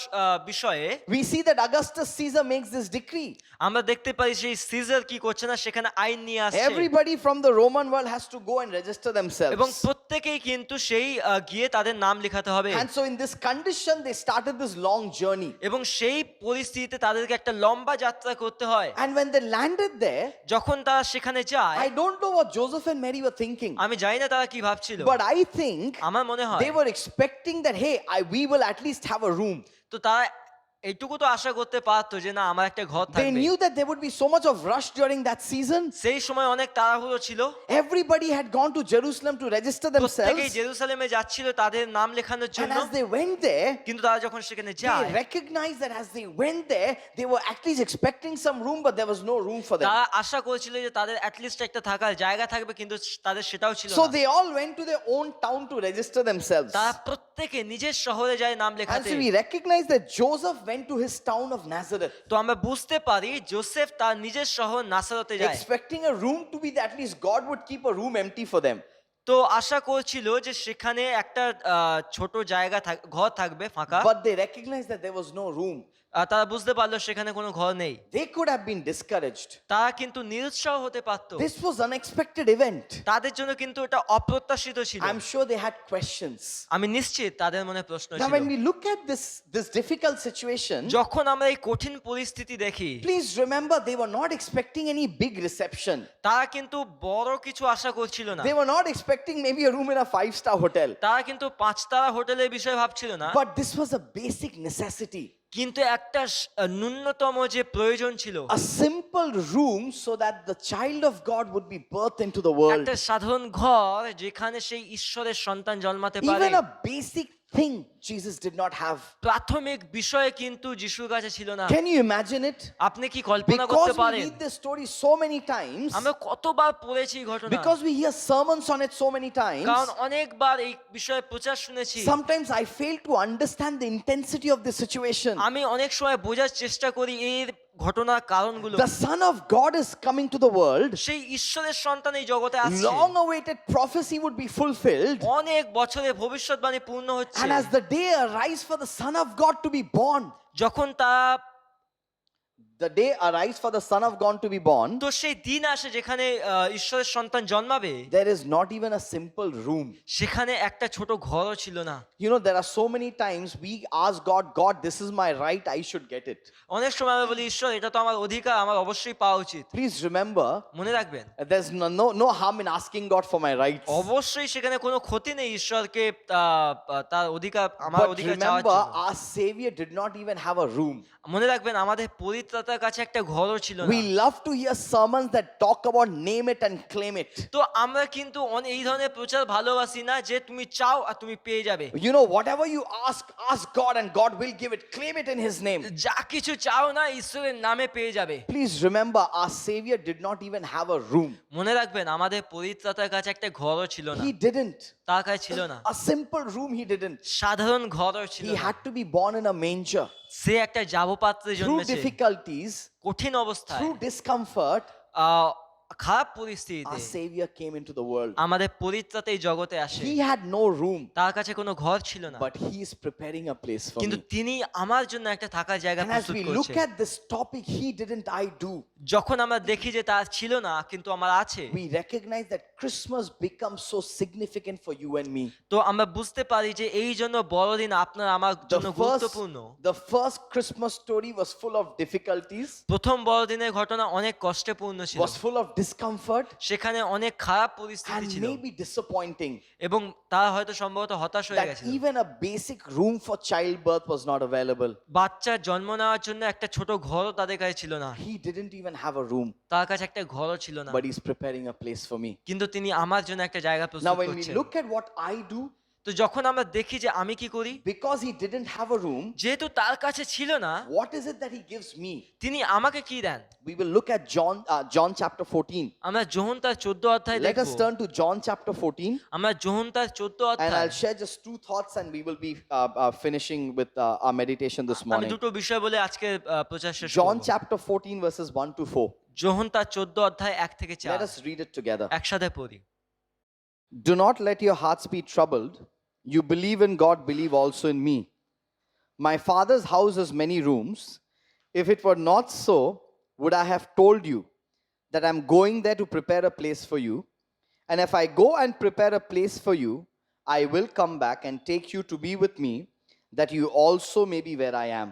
বিষয়ে, we see that Augustus Caesar makes this decree. আমরা দেখতে পাই সেই সিজার কি করছে না, সেখানে আইন নিয়ে আসছে। Everybody from the Roman world has to go and register এবং themselves. প্রত্যেকেই কিন্তু সেই গিয়ে তাদের নাম লেখাতে হবে। And so in this condition, they started this long journey. এবং সেই পরিস্থিতিতে তাদেরকে একটা লম্বা যাত্রা করতে হয়। And when they landed there, যখন তারা সেখানে যায়, I don't know what Joseph and Mary were thinking, আমি জানি না তারা কি ভাবছিল, but I think আমার মনে হয় they were expecting that, hey, we will at least have a room. তো তারা এইটুকু তো আশা করতে পারতো যে না আমার একটা ঘর They থাকবে। knew that there would be so much of rush during that season. সেই সময় অনেক তাড়াহুড়ো ছিল, Everybody had gone to Jerusalem to register প্রত্যেকেই themselves. জেরুসালেমে যাচ্ছিল তাদের নাম লেখানোর And জন্য। as they went there, কিন্তু তারা যখন সেখানে they যায়, recognized that as they went there, they were at least expecting some room, but there was no room for them. তারা আশা করেছিল যে তাদের অ্যাটলিস্ট একটা থাকার জায়গা থাকবে, কিন্তু তাদের সেটাও ছিল So না। they all went to their own town to register themselves. তারা প্রত্যেকে নিজের শহরে যায় নাম And লেখাতে। so we recognize that Joseph went to his town of Nazareth, তো আমরা বুঝতে পারি জোসেফ তার নিজের শহর নাসারতে যায়, expecting a room to be that at least God would keep a room empty for them. তো আশা করছিল যে সেখানে একটা ছোট জায়গা ঘর থাকবে ফাঁকা। But they recognized that there was no room. তারা বুঝতে পারলো সেখানে কোনো ঘর নেই। They could have been discouraged. তারা কিন্তু নিরুৎসাহ হতে পারতো। This was unexpected event. তাদের জন্য কিন্তু এটা অপ্রত্যাশিত ছিল। I'm sure they had questions. আমি নিশ্চিত তাদের মনে প্রশ্ন Now ছিল। when we look at this difficult situation, যখন আমরা এই কঠিন পরিস্থিতি দেখি, please remember they were not expecting any big reception. তারা কিন্তু বড় কিছু আশা করছিল না। They were not expecting maybe a room in a 5-star hotel. তারা কিন্তু 5 তারা হোটেলের বিষয়ে ভাবছিল না। But this was a basic necessity. কিন্তু একটা ন্যূনতম যে প্রয়োজন ছিল, A simple room so that the child of God would be birthed into the world. একটা সাধারণ ঘর যেখানে সেই ঈশ্বরের সন্তান জন্মাতে পারে। Even a basic thing Jesus did not have. প্রাথমিক বিষয় কিন্তু যিশুর কাছে ছিল না। Can you imagine it? আপনি কি কল্পনা করতে Because we পারেন? read this story so many times, আমরা কতবার পড়েছি এই ঘটনা, because we hear sermons on it so many times, কারণ অনেকবার এই বিষয়ে প্রচার শুনেছি। sometimes I fail to understand the intensity of this situation. আমি অনেক সময় বোঝার চেষ্টা করি এই ঘটনার কারণগুলো। The Son of God is coming to the world. সেই ঈশ্বরের সন্তান এই জগতে আসছে, Long awaited prophecy would be fulfilled. অনেক বছরের ভবিষ্যৎবাণী পূর্ণ হচ্ছে। And as the day arrives for the Son of God to be born, যখন তারা the day arrives for the Son of God to be born, তো সেই দিন আসে যেখানে ঈশ্বরের সন্তান জন্মাবে, there is not even a simple room. সেখানে একটা ছোট ঘরও ছিল না। You know, there are so many times we ask God, God, this is my right, I should get it. অনেক সময় আমরা বলি, ঈশ্বর এটা তো আমার অধিকার, আমার অবশ্যই পাওয়া উচিত। Please remember, মনে রাখবেন, there's no harm in asking God for my rights. অবশ্যই সেখানে কোনো ক্ষতি নেই ঈশ্বরকে তার অধিকার, আমার But অধিকার চাওয়ার remember, জন্য। our Savior did not even have a room. মনে রাখবেন, আমাদের পরিত্রাতার কাছে একটা ঘরও ছিল না। We love to hear sermons that talk about name it and claim it. তো আমরা কিন্তু এই ধরনের প্রচার ভালোবাসি না যে তুমি চাও আর তুমি পেয়ে যাবে। You know, whatever you ask God and God will give it. Claim it in His name. যা কিছু চাও না ঈশ্বরের নামে পেয়ে যাবে। Please remember, our Savior did not even have a room. মনে রাখবেন, আমাদের পরিত্রাতার কাছে একটা ঘরও ছিল না, He didn't. তার কাছে ছিল না। A simple room He didn't. সাধারণ ঘরও ছিল He না। had to be born in a manger. সে একটা জাবপাত্রে Through জন্মেছে, difficulties, কঠিন অবস্থায়, through discomfort, আহ, খারাপ our পরিস্থিতিতে Savior came into the world. আমাদের পরিত্রাতা এই জগতে আসে। He had no room, তার কাছে কোনো ঘর ছিল না, but He is preparing a place for কিন্তু me. তিনি আমার জন্য একটা থাকার জায়গা And as প্রস্তুত we look করছেন। at this topic, He didn't, I do. যখন আমরা দেখি যে তার ছিল না কিন্তু আমার আছে, We recognize that Christmas becomes so significant for you and me. তো আমরা বুঝতে পারি যে এই জন্য বড়দিন আপনার আমার জন্য গুরুত্বপূর্ণ। The first Christmas story was full of difficulties, প্রথম বড়দিনের ঘটনা অনেক কষ্টপূর্ণ ছিল, was full of discomfort, সেখানে অনেক খারাপ পরিস্থিতি and ছিল maybe disappointing. এবং তারা হয়তো সম্ভবত হতাশ হয়ে That গেছিল। even a basic room for childbirth was not available. বাচ্চার জন্ম নেওয়ার জন্য একটা ছোট ঘরও তাদের কাছে ছিল না, He didn't even have a room, তার কাছে একটা ঘরও ছিল না, but He's preparing a place for me. কিন্তু তিনি আমার জন্য একটা জায়গা Now, প্রস্তুত when we করছেন। look at what I do, তো যখন আমরা দেখি যে আমি কি করি, because He didn't have a room, যেহেতু তার কাছে ছিল না, what is it that He gives me? তিনি আমাকে কি দেন? We will look at John chapter 14. আমরা যোহন তার 14 অধ্যায় Let us দেখব। turn to John chapter 14. আমরা যোহন তার 14 And অধ্যায়, I'll share just two thoughts and we will be finishing with our meditation this আমি morning. দুটো বিষয় বলে আজকে প্রচার শেষ John করব। chapter 14 verses 1 to 4. যোহন তার 14 অধ্যায় 1 থেকে 4, Let us read it together. একসাথে পড়ি। Do not let your hearts be troubled. You believe in God, believe also in me. My Father's house has many rooms. If it were not so, would I have told you that I'm going there to prepare a place for you? And if I go and prepare a place for you, I will come back and take you to be with me, that you also may be where I am.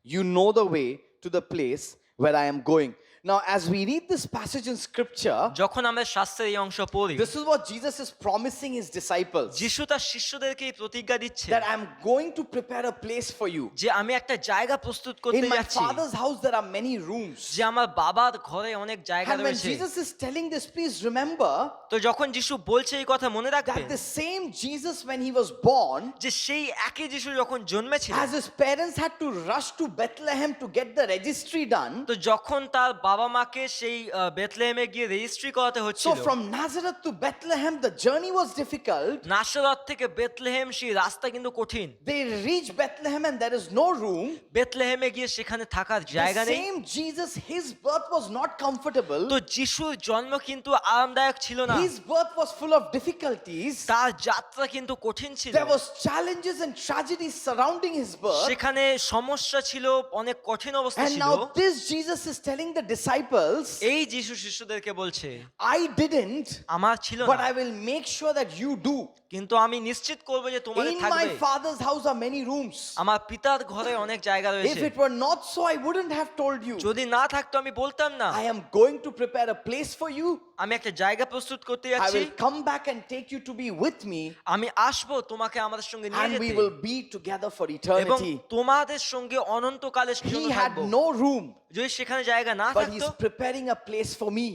You know the way to the place where I am going. Now, as we read this passage in scripture, যখন আমরা শাস্ত্রের এই অংশ পড়ি, this is what Jesus is promising His disciples. যিশু তার শিষ্যদেরকে এই প্রতিজ্ঞা দিচ্ছে That I'm going to prepare a place for you. যে আমি একটা জায়গা প্রস্তুত করতে In my যাচ্ছি, Father's house, there are many rooms. যে আমার বাবার ঘরে অনেক জায়গা And when রয়েছে। Jesus is telling this, please remember তো যখন যিশু বলছে এই কথা মনে রাখবেন that the same Jesus, when He was born, যে সেই একই যিশু যখন জন্মেছিল, as His parents had to rush to Bethlehem to get the registry done. তো যখন তার বাবা মাকে সেই বেথলেহেমে গিয়ে রেজিস্ট্রি করাতে So হচ্ছিল, from Nazareth to Bethlehem, the journey was difficult. নাসরত থেকে বেথলেহেম সেই রাস্তা কিন্তু কঠিন। They reach Bethlehem and there is no room. বেথলেহেমে গিয়ে সেখানে থাকার জায়গা The নেই। same Jesus, His birth was not comfortable. তো যিশুর জন্ম কিন্তু আরামদায়ক ছিল না, His birth was full of difficulties. তার যাত্রা কিন্তু কঠিন ছিল। There was challenges and tragedies surrounding His birth. সেখানে সমস্যা ছিল, অনেক কঠিন অবস্থা And ছিল। now this Jesus is telling the disciples, এই যিশু শিষ্যদেরকে বলছে I didn't, আমার ছিল but না, I will make sure that you do. কিন্তু আমি নিশ্চিত করব যে তোমাদের In থাকবে। my Father's house are many rooms. আমার পিতার ঘরে অনেক জায়গা If রয়েছে, it were not so, I wouldn't have told you. যদি না থাকতো আমি বলতাম না। I am going to prepare a place for you. আমি একটা জায়গা প্রস্তুত করতে I যাচ্ছি, will come back and take you to be with me, আমি আসবো তোমাকে আমাদের সঙ্গে নিয়ে and we যেতে, will be together for এবং eternity. তোমাদের সঙ্গে অনন্তকালের He জন্য had থাকবো। no room, যদি সেখানে জায়গা না but থাকতো, He's preparing a place for me.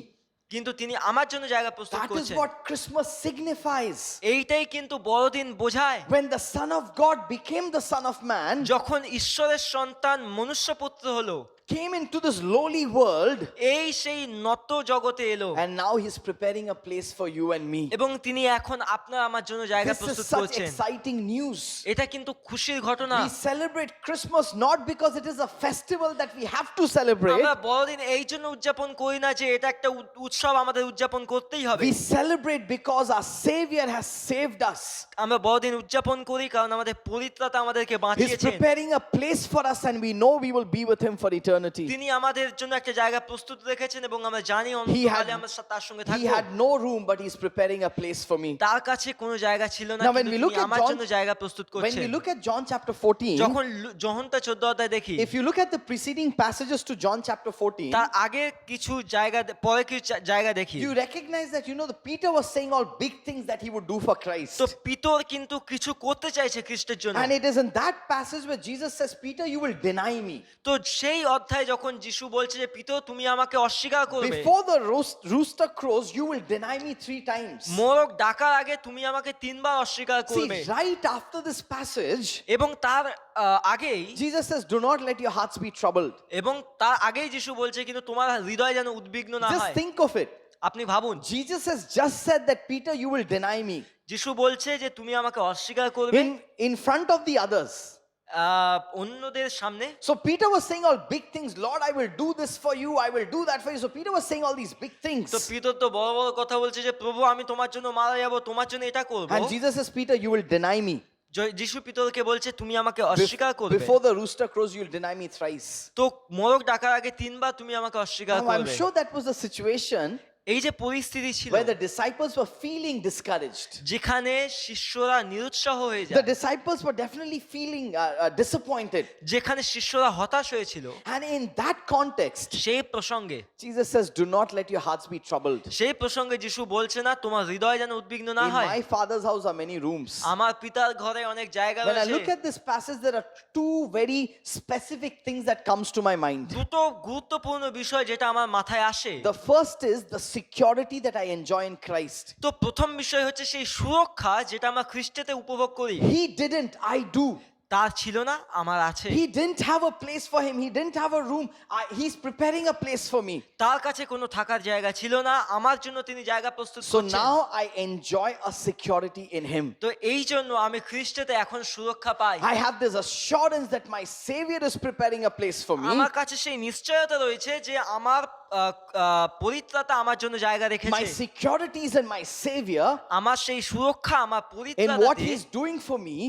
কিন্তু তিনি আমার জন্য জায়গা প্রস্তুত That is করছেন। what Christmas signifies. এইটাই কিন্তু বড়দিন বোঝায়। When the Son of God became the Son of Man, যখন ঈশ্বরের সন্তান মনুষ্যপুত্র হলো, came into this lowly world, এই সেই নত জগতে এলো, and now he's preparing a place for you and me. এবং তিনি এখন আপনার আমার জন্য জায়গা This is প্রস্তুত such করছেন। exciting news. এটা কিন্তু খুশির ঘটনা। We celebrate Christmas not because it is a festival that we have to celebrate. আমরা বড়দিন এই জন্য উদযাপন করি না যে এটা একটা উৎসব আমাদের উদযাপন করতেই হবে। We celebrate because our Savior has saved us. আমরা বড়দিন উদযাপন করি কারণ আমাদের পরিত্রাতা আমাদেরকে He's বাঁচিয়েছেন। preparing a place for us, and we know we will be with Him for eternity. তিনি আমাদের জন্য একটা জায়গা প্রস্তুত রেখেছেন এবং আমরা জানি He অনন্তকালে had, আমরা তার সঙ্গে he থাকবো। had no room, but He's preparing a place for me. তার কাছে কোনো জায়গা ছিল না, Now, when কিন্তু we look তিনি at আমার John- জন্য জায়গা প্রস্তুত When করছেন। we look at John chapter 14, যখন যোহন্তা 14 অধ্যায় দেখি, if you look at the preceding passages to John chapter 14, তার আগে কিছু জায়গা পরে কিছু জায়গা দেখি, you recognize that, the Peter was saying all big things that he would do for Christ. তো পিতর কিন্তু কিছু করতে চাইছে খ্রিস্টের জন্য। And it is in that passage where Jesus says, Peter, you will deny me. তো সেই অধ্যায়ে যখন যিশু বলছে যে পিতর তুমি আমাকে অস্বীকার করবে, Before the rooster crows, you will deny me 3 times. মোরগ ডাকার আগে তুমি আমাকে 3 বার অস্বীকার See, করবে। right after this passage, এবং তার আগেই Jesus says, do not let your hearts be troubled. এবং তার আগেই যিশু বলছে কিন্তু তোমার হৃদয় যেন উদ্বিগ্ন না Just হয়। think of it. আপনি ভাবুন, Jesus has just said that, Peter, you will deny me যিশু বলছে যে তুমি আমাকে অস্বীকার করবে in front of the others. অন্যদের সামনে। So Peter was saying all big things. Lord, I will do this for you. I will do that for you. So Peter was saying all these big things. তো পিতর তো বড় বড় কথা বলছে যে প্রভু আমি তোমার জন্য মারা যাব, তোমার জন্য এটা করব। And Jesus says, Peter, you will deny me. যিশু পিতরকে বলছে তুমি আমাকে অস্বীকার করবে। Before the rooster crows, you will deny me thrice. তো মোরগ ডাকার আগে 3 বার তুমি আমাকে অস্বীকার Now, I'm করবে। sure that was the situation এই যে পরিস্থিতি ছিল where the disciples were feeling discouraged. যেখানে শিষ্যরা নিরুৎসাহ হয়ে The যায়, disciples were definitely feeling disappointed. যেখানে শিষ্যরা হতাশ হয়েছিল, And in that context, সেই প্রসঙ্গে Jesus says, do not let your hearts be troubled. সেই প্রসঙ্গে যিশু বলছে না তোমার হৃদয় যেন উদ্বিগ্ন না In হয়। my Father's house are many rooms. আমার পিতার ঘরে অনেক জায়গা When I look রয়েছে। at this passage, there are 2 very specific things that comes to my mind. দুটো গুরুত্বপূর্ণ বিষয় যেটা আমার মাথায় আসে। The first is the security that I enjoy in Christ. তো প্রথম বিষয় হচ্ছে সেই সুরক্ষা যেটা আমরা খ্রিস্টেতে উপভোগ করি। He didn't, I do. তার ছিল না, আমার আছে। He didn't have a place for him. He didn't have a room. He's preparing a place for me. তার কাছে কোনো থাকার জায়গা ছিল না, আমার জন্য তিনি জায়গা প্রস্তুত So করছেন। now I enjoy a security in him. তো এই জন্য আমি খ্রিস্টেতে এখন সুরক্ষা পাই। I have this assurance that my Savior is preparing a place for me. আমার কাছে সেই নিশ্চয়তা রয়েছে যে আমার পরিত্রাতা আমার জন্য জায়গা My রেখেছে। security is in my Savior, আমার সেই সুরক্ষা আমার in what পরিত্রাতাতে, He's doing for me.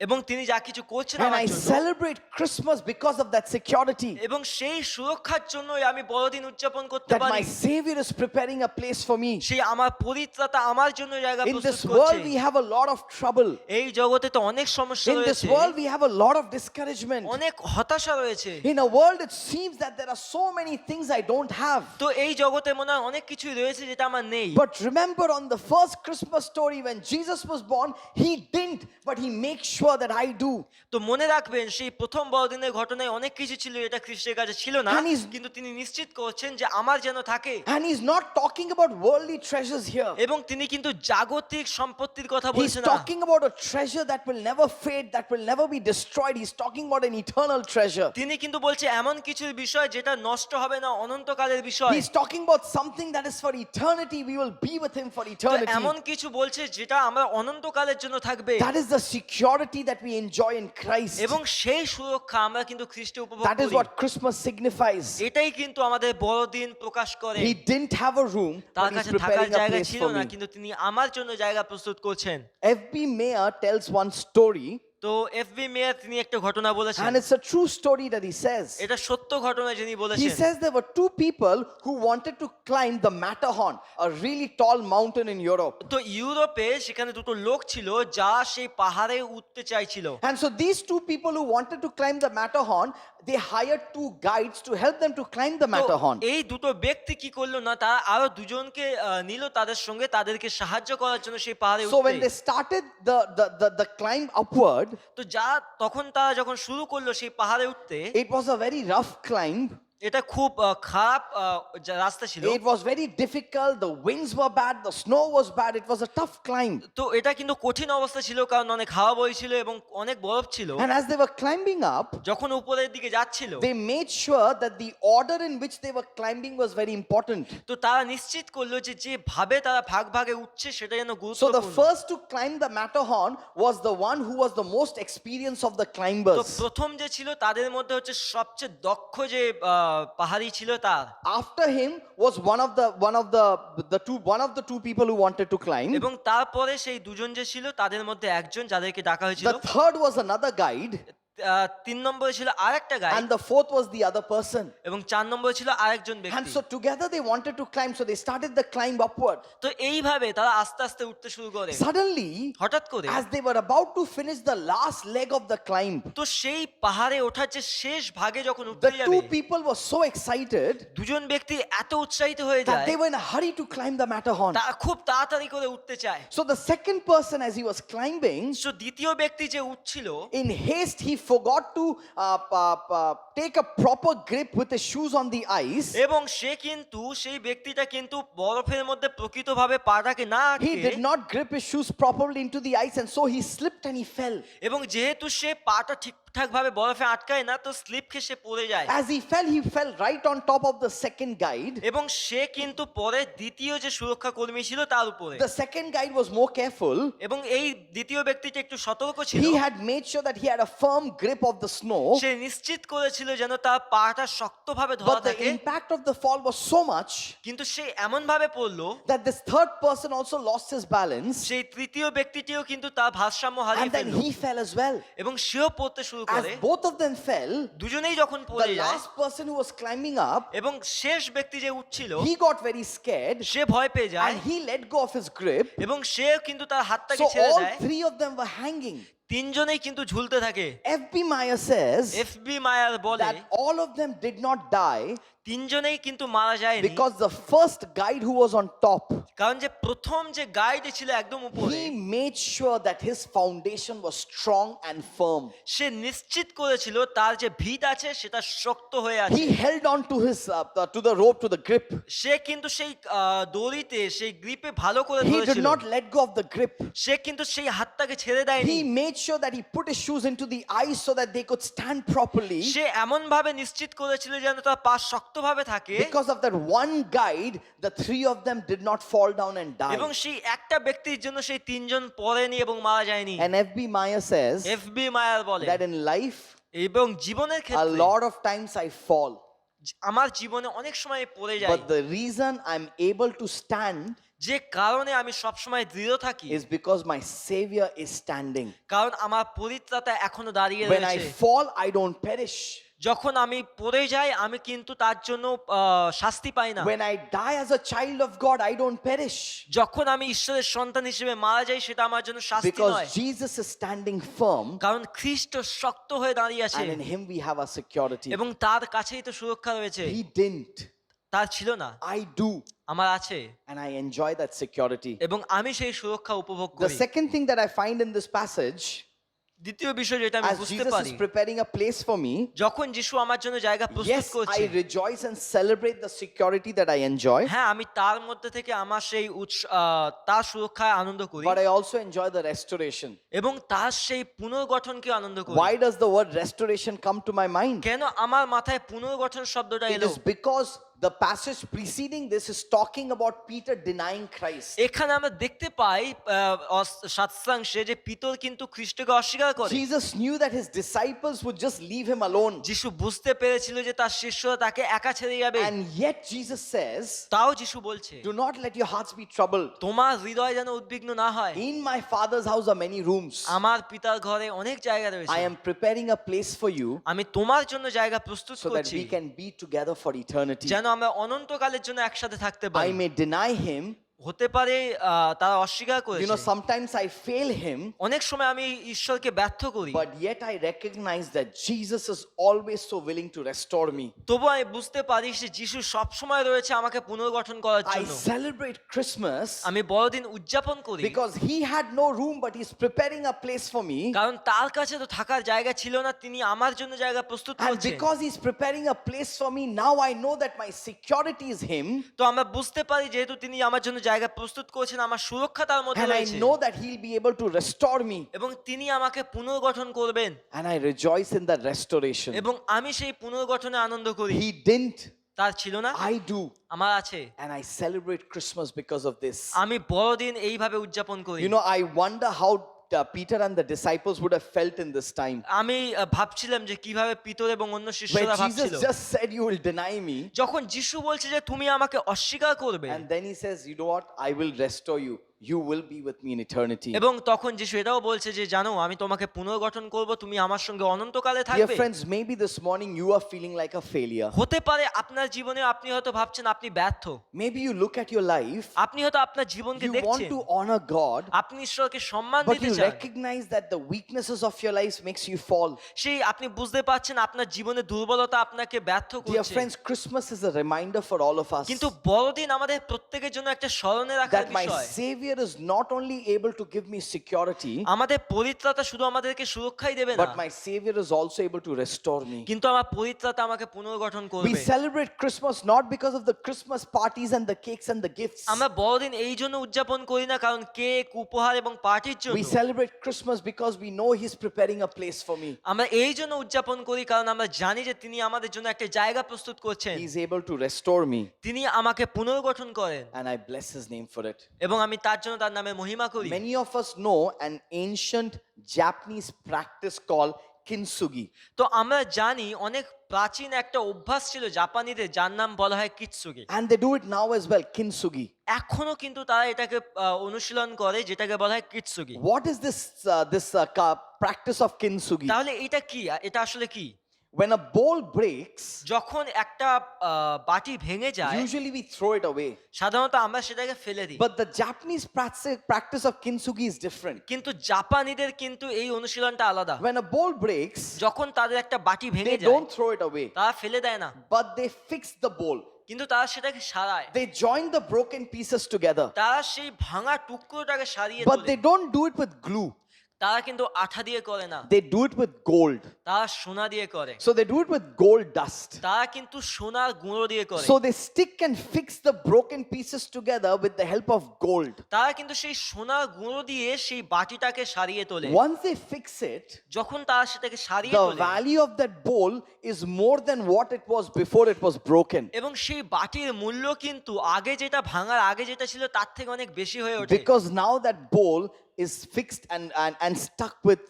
এবং তিনি যা কিছু করছেন And আমার I জন্য, celebrate Christmas because of that security. এবং সেই সুরক্ষার জন্যই আমি বড়দিন উদযাপন করতে That পারি। my Savior is preparing a place for me. সেই আমার পরিত্রাতা আমার জন্য জায়গা In this প্রস্তুত world, করছে। we have a lot of trouble. এই জগতে তো অনেক সমস্যা In this রয়েছে, world, we have a lot of discouragement. অনেক হতাশা রয়েছে। In a world, it seems that there are so many things I don't have. তো এই জগতে মনে হয় অনেক কিছুই রয়েছে যেটা আমার নেই। But remember, on the first Christmas story, when Jesus was born, He didn't, but He makes sure that I do. তো মনে রাখবেন সেই প্রথম বড়দিনের ঘটনায় অনেক কিছু ছিল এটা খ্রিস্টের কাছে ছিল না, And he's- কিন্তু তিনি নিশ্চিত করছেন যে আমার যেন থাকে। And He's not talking about worldly treasures here. এবং তিনি কিন্তু জাগতিক সম্পত্তির কথা He's বলছেন না, talking about a treasure that will never fade, that will never be destroyed. He's talking about an eternal treasure. তিনি কিন্তু বলছে এমন কিছুর বিষয় যেটা নষ্ট হবে না, অনন্তকালের বিষয়। He's talking about something that is for eternity. We will be with Him for তো eternity. এমন কিছু বলছে যেটা আমরা অনন্তকালের জন্য থাকবে, That is the security that we enjoy in Christ. এবং সেই সুরক্ষা আমরা কিন্তু খ্রিস্টে উপভোগ That is করি। what Christmas signifies. এটাই কিন্তু আমাদের বড়দিন প্রকাশ করে। He didn't have a room, তার but He's কাছে থাকার preparing a জায়গা place ছিল for না, me. কিন্তু তিনি আমার জন্য জায়গা প্রস্তুত করছেন। F.B. Mayer tells one story, তো এফবি মেয়ার তিনি একটা ঘটনা বলেছেন, and it's a true story that he says. এটা সত্য ঘটনা যিনি He বলেছেন। says there were 2 people who wanted to climb the Matterhorn, a really tall mountain in Europe. তো ইউরোপে সেখানে দুটো লোক ছিল যা সেই পাহাড়ে উঠতে চাইছিল। And so these 2 people who wanted to climb the Matterhorn, they hired 2 guides to help them to climb the তো Matterhorn. এই দুটো ব্যক্তি কি করলো না, তারা আরো দুজনকে নিল তাদের সঙ্গে, তাদেরকে সাহায্য করার জন্য সেই পাহাড়ে So when উঠতে। they started the climb upward, তো তখন তারা যখন শুরু করলো সেই পাহাড়ে উঠতে, it was a very rough climb. এটা খুব খারাপ রাস্তা ছিল। It was very difficult. The winds were bad. The snow was bad. It was a tough climb. তো এটা কিন্তু কঠিন অবস্থা ছিল, কারণ অনেক হাওয়া বইছিল এবং অনেক বরফ ছিল। And as they were climbing up, যখন উপরের দিকে যাচ্ছিল, they made sure that the order in which they were climbing was very important. তো তারা নিশ্চিত করলো যে যেভাবে তারা ভাগ ভাগে উঠছে সেটা যেন So the গুরুত্বপূর্ণ। first to climb the Matterhorn was the one who was the most experienced of the তো climbers. প্রথম যে ছিল তাদের মধ্যে হচ্ছে সবচেয়ে দক্ষ যে পাহাড়ি ছিল তার, After him was one of the two people who wanted to climb. এবং তারপরে সেই দুজন যে ছিল তাদের মধ্যে একজন যাদেরকে ডাকা হয়েছিল। The third was another guide, 3 নম্বরে ছিল আরেকটা guide, and the fourth was the other person. এবং 4 নম্বরে ছিল আরেকজন And ব্যক্তি। so together they wanted to climb, so they started the climb upward. তো এইভাবে তারা আস্তে আস্তে উঠতে শুরু করে। Suddenly, হঠাৎ করে as they were about to finish the last leg of the climb, তো সেই পাহাড়ে ওঠার যে শেষ ভাগে যখন উঠতে the যাবে, two people were so excited দুজন ব্যক্তি এত উৎসাহিত হয়ে that যায়, they were in a hurry to climb the Matterhorn. তারা খুব তাড়াতাড়ি করে উঠতে চায়। So the second person, as he was climbing, তো দ্বিতীয় ব্যক্তি যে উঠছিল, in haste he forgot to take a proper grip with his shoes on the ice. এবং সে কিন্তু সেই ব্যক্তিটা কিন্তু বরফের মধ্যে প্রকৃতভাবে পাটাকে না He আটকে, did not grip his shoes properly into the ice, and so he slipped and he fell. এবং যেহেতু সে পাটা ঠিকঠাক ভাবে বরফে আটকায় না, তো স্লিপ খেয়ে সে পড়ে যায়। As he fell right on top of the second guide. এবং সে কিন্তু পরে দ্বিতীয় যে সুরক্ষা কর্মী ছিল তার উপরে। The second guide was more careful. এবং এই দ্বিতীয় ব্যক্তিটা একটু সতর্ক ছিল। He had made sure that he had a firm grip of the snow, সে নিশ্চিত করেছিল যেন তার পাটা শক্তভাবে ধরা but the থাকে। impact of the fall was so much কিন্তু সে এমন ভাবে পড়লো, that this third person also lost his balance, সেই তৃতীয় ব্যক্তিটিও কিন্তু তার ভারসাম্য হারিয়ে and then ফেললো, he fell as well. এবং সেও পড়তে শুরু As করে। both of them fell, দুজনেই যখন the পড়ে যায়, last person who was climbing up, এবং শেষ ব্যক্তি যে উঠছিল he got very scared সে ভয় পেয়ে যায়, and he let go of his grip. এবং সে কিন্তু তার হাতটাকে So ছেড়ে all দেয়। three of them were hanging. তিনজনেই কিন্তু ঝুলতে থাকে। F.B. Meyer says এফবি মায়ার বলে that all of them did not die তিনজনেই কিন্তু মারা যায়নি, because the first guide who was on top, কারণ যে প্রথম যে গাইড ছিল একদম উপরে, he made sure that his foundation was strong and firm. সে নিশ্চিত করেছিল তার যে ভিত আছে সেটা শক্ত হয়ে আছে। He held on to his to the rope, to the grip. সে কিন্তু সেই দড়িতে সেই গ্রিপে ভালো করে He did ধরেছিল। not let go of the grip. সে কিন্তু সেই হাতটাকে ছেড়ে দেয়নি। He made sure that he put his shoes into the ice so that they could stand properly. সে এমন ভাবে নিশ্চিত করেছিল যেন তার পা শক্তভাবে থাকে, Because of that one guide, the three of them did not fall down and এবং die. সেই একটা ব্যক্তির জন্য সেই তিনজন পড়েনি এবং মারা যায়নি। And F.B. Meyer says FB মায়ার বলে that in life, এবং জীবনের a ক্ষেত্রে lot of times I fall. আমার জীবনে অনেক সময় পড়ে যাই, But the reason I'm able to stand যে কারণে আমি সব সময় দৃঢ় থাকি is because my Savior is standing. কারণ আমার পরিত্রাতা এখনো দাঁড়িয়ে When I রয়েছে। fall, I don't perish. যখন আমি পড়ে যাই আমি কিন্তু তার জন্য শাস্তি পাই না। When I die as a child of God, I don't perish. যখন আমি ঈশ্বরের সন্তান হিসেবে মারা যাই সেটা আমার জন্য শাস্তি Because নয়, Jesus is standing firm, কারণ খ্রিস্ট শক্ত হয়ে দাঁড়িয়ে আছে, and in Him we have our security. এবং তার কাছেই তো সুরক্ষা রয়েছে। He didn't. তার ছিল না, I do. আমার আছে, And I enjoy that security. এবং আমি সেই সুরক্ষা উপভোগ The করি। second thing that I find in this passage, দ্বিতীয় বিষয় যেটা আমি as বুঝতে Jesus পারি, is preparing a place for me, যখন যিশু আমার জন্য জায়গা প্রস্তুত yes, করছে, I rejoice and celebrate the security that I enjoy, হ্যাঁ আমি তার মধ্যে থেকে আমার সেই তার সুরক্ষায় আনন্দ করি, but I also enjoy the restoration. এবং তার সেই পুনর্গঠনকে আনন্দ করি। Why does the word restoration come to my mind? কেন আমার মাথায় পুনর্গঠন শব্দটা It এলো? is because the passage preceding this is talking about Peter denying Christ. এখানে আমরা দেখতে পাই সাতসাংশে যে পিতর কিন্তু খ্রিস্টকে অস্বীকার করে। Jesus knew that his disciples would just leave him alone. যিশু বুঝতে পেরেছিল যে তার শিষ্যরা তাকে একা ছেড়ে যাবে, And yet Jesus says, তাও যিশু বলছে do not let your hearts be troubled. তোমার হৃদয় যেন উদ্বিগ্ন না হয়, In my Father's house are many rooms. আমার পিতার ঘরে অনেক জায়গা রয়েছে, I am preparing a place for you আমি তোমার জন্য জায়গা প্রস্তুত so that করছি, we can be together for eternity. যেন আমরা অনন্তকালের জন্য একসাথে থাকতে পারি। I may deny him হতে পারে তারা অস্বীকার You know, করেছে। sometimes I fail him, অনেক সময় আমি ঈশ্বরকে ব্যর্থ করি, but yet I recognize that Jesus is always so willing to restore me. তবু আমি বুঝতে পারি যে যিশু সবসময় রয়েছে আমাকে পুনর্গঠন করার I জন্য। celebrate Christmas আমি বড়দিন উদযাপন করি because he had no room, but he's preparing a place for me. কারণ তার কাছে তো থাকার জায়গা ছিল না, তিনি আমার জন্য জায়গা প্রস্তুত And করছেন। because he's preparing a place for me, now I know that my security is him. তো আমরা বুঝতে পারি যেহেতু তিনি আমার জন্য জায়গা প্রস্তুত করেছেন, আমার সুরক্ষা তার মধ্যে And I রয়েছে know that he'll be able to restore me. এবং তিনি আমাকে পুনর্গঠন করবেন And I rejoice in that restoration. এবং আমি সেই পুনর্গঠনে আনন্দ করি। He didn't, তার ছিল না, I do. আমার আছে। And I celebrate Christmas because of this. আমি বড়দিন এইভাবে উদযাপন করি। You know, I wonder how Peter and the disciples would have felt in this time. আমি ভাবছিলাম যে কিভাবে পিতর এবং অন্য Where শিষ্যরা ভাবছিল, Jesus just said, "You will deny me." যখন যিশু বলছে যে তুমি আমাকে অস্বীকার করবে, And then he says, "You know what? I will restore you. You will be with me in eternity." এবং তখন যিশু এটাও বলছে যে জানো আমি তোমাকে পুনর্গঠন করব, তুমি আমার সঙ্গে অনন্তকালে Dear থাকবে। friends, maybe this morning you are feeling like a failure. হতে পারে আপনার জীবনে আপনি হয়তো ভাবছেন আপনি ব্যর্থ, Maybe you look at your life, আপনি হয়তো আপনার জীবনকে you want দেখছেন, to honor God, আপনি ঈশ্বরকে সম্মান but দিতে you চান, recognize that the weaknesses of your life makes you fall. সেই আপনি বুঝতে পারছেন আপনার জীবনে দুর্বলতা আপনাকে ব্যর্থ Dear করছে। friends, Christmas is a reminder for all of us কিন্তু বড়দিন আমাদের প্রত্যেকের জন্য একটা স্মরণে রাখার that my বিষয়। Savior is not only able to give me security, আমাদের পরিত্রাতা শুধু আমাদেরকে সুরক্ষাই দেবে না, but my Savior is also able to restore me. কিন্তু আমার পরিত্রাতা আমাকে পুনর্গঠন We করবে। celebrate Christmas not because of the Christmas parties and the cakes and the gifts. আমরা বড়দিন এই জন্য উদযাপন করি না কারণ কেক, উপহার এবং পার্টির We জন্য। celebrate Christmas because we know He's preparing a place for me. আমরা এই জন্য উদযাপন করি কারণ আমরা জানি যে তিনি আমাদের জন্য একটা জায়গা প্রস্তুত করছেন, He's able to restore me, তিনি আমাকে পুনর্গঠন করেন and I bless His name for it. এবং আমি তার জন্য তার নামে মহিমা করি। Many of us know an ancient Japanese practice called kintsugi. তো আমরা জানি অনেক প্রাচীন একটা অভ্যাস ছিল জাপানিদের, যার নাম বলা হয় কিৎসুগি। And they do it now as well, kintsugi. এখনো কিন্তু তারা এটাকে অনুশীলন করে, যেটাকে বলা হয় কিৎসুগি। What is this practice of kintsugi? তাহলে এটা কি, এটা আসলে কি? When a bowl breaks, যখন একটা বাটি ভেঙে যায় usually we throw it away. সাধারণত আমরা সেটাকে ফেলে দিই, But the Japanese practice of kintsugi is different. কিন্তু জাপানিদের কিন্তু এই অনুশীলনটা আলাদা। When a bowl breaks, যখন তাদের একটা বাটি ভেঙে they যায় don't throw it away, তারা ফেলে দেয় না, but they fix the bowl. কিন্তু তারা সেটাকে সারায়, They join the broken pieces together, তারা সেই ভাঙা টুকরোটাকে সারিয়ে but তোলে। they don't do it with glue. তারা কিন্তু আঠা দিয়ে করে না, They do it with gold. তারা সোনা দিয়ে করে। So they do it with gold dust. তারা কিন্তু সোনার গুঁড়ো দিয়ে করে। So they stick and fix the broken pieces together with the help of gold. তারা কিন্তু সেই সোনার গুঁড়ো দিয়ে সেই বাটিটাকে সারিয়ে তোলে। Once they fix it, যখন তারা সেটাকে সারিয়ে the তোলে value of that bowl is more than what it was before it was broken. এবং সেই বাটির মূল্য কিন্তু আগে যেটা ভাঙার আগে যেটা ছিল তার থেকে অনেক বেশি হয়ে ওঠে, Because now that bowl is fixed and stuck with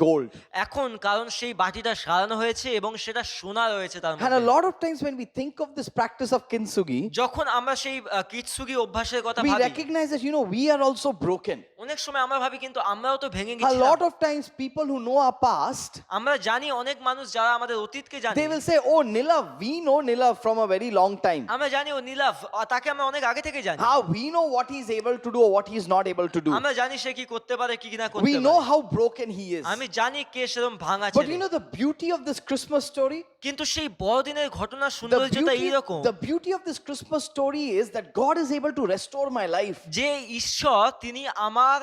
gold. এখন কারণ সেই বাটিটা সারানো হয়েছে এবং সেটা সোনা রয়েছে তার And a মধ্যে। lot of times when we think of this practice of kintsugi, যখন আমরা সেই কিৎসুগি অভ্যাসের কথা we ভাবি, recognize that, we are also broken. অনেক সময় আমরা ভাবি কিন্তু আমরাও তো ভেঙে A গেছিলাম। lot of times people who know our past, আমরা জানি অনেক মানুষ যারা আমাদের অতীতকে জানে, they will say, "Oh, Nilav, we know Nilav from a very long time. আমরা জানি ও নীলাভ, তাকে আমরা অনেক আগে থেকে জানি, How we know what he's able to do or what he's not able to do. আমরা জানি সে কি করতে পারে কি না করতে We know পারে, how broken he is." আমি জানি কে সেরকম ভাঙা But ছেলে। the beauty of this Christmas story, কিন্তু সেই বড়দিনের ঘটনার the সৌন্দর্যতা এইরকম beauty of this Christmas story is that God is able to restore my life. যে ঈশ্বর তিনি আমার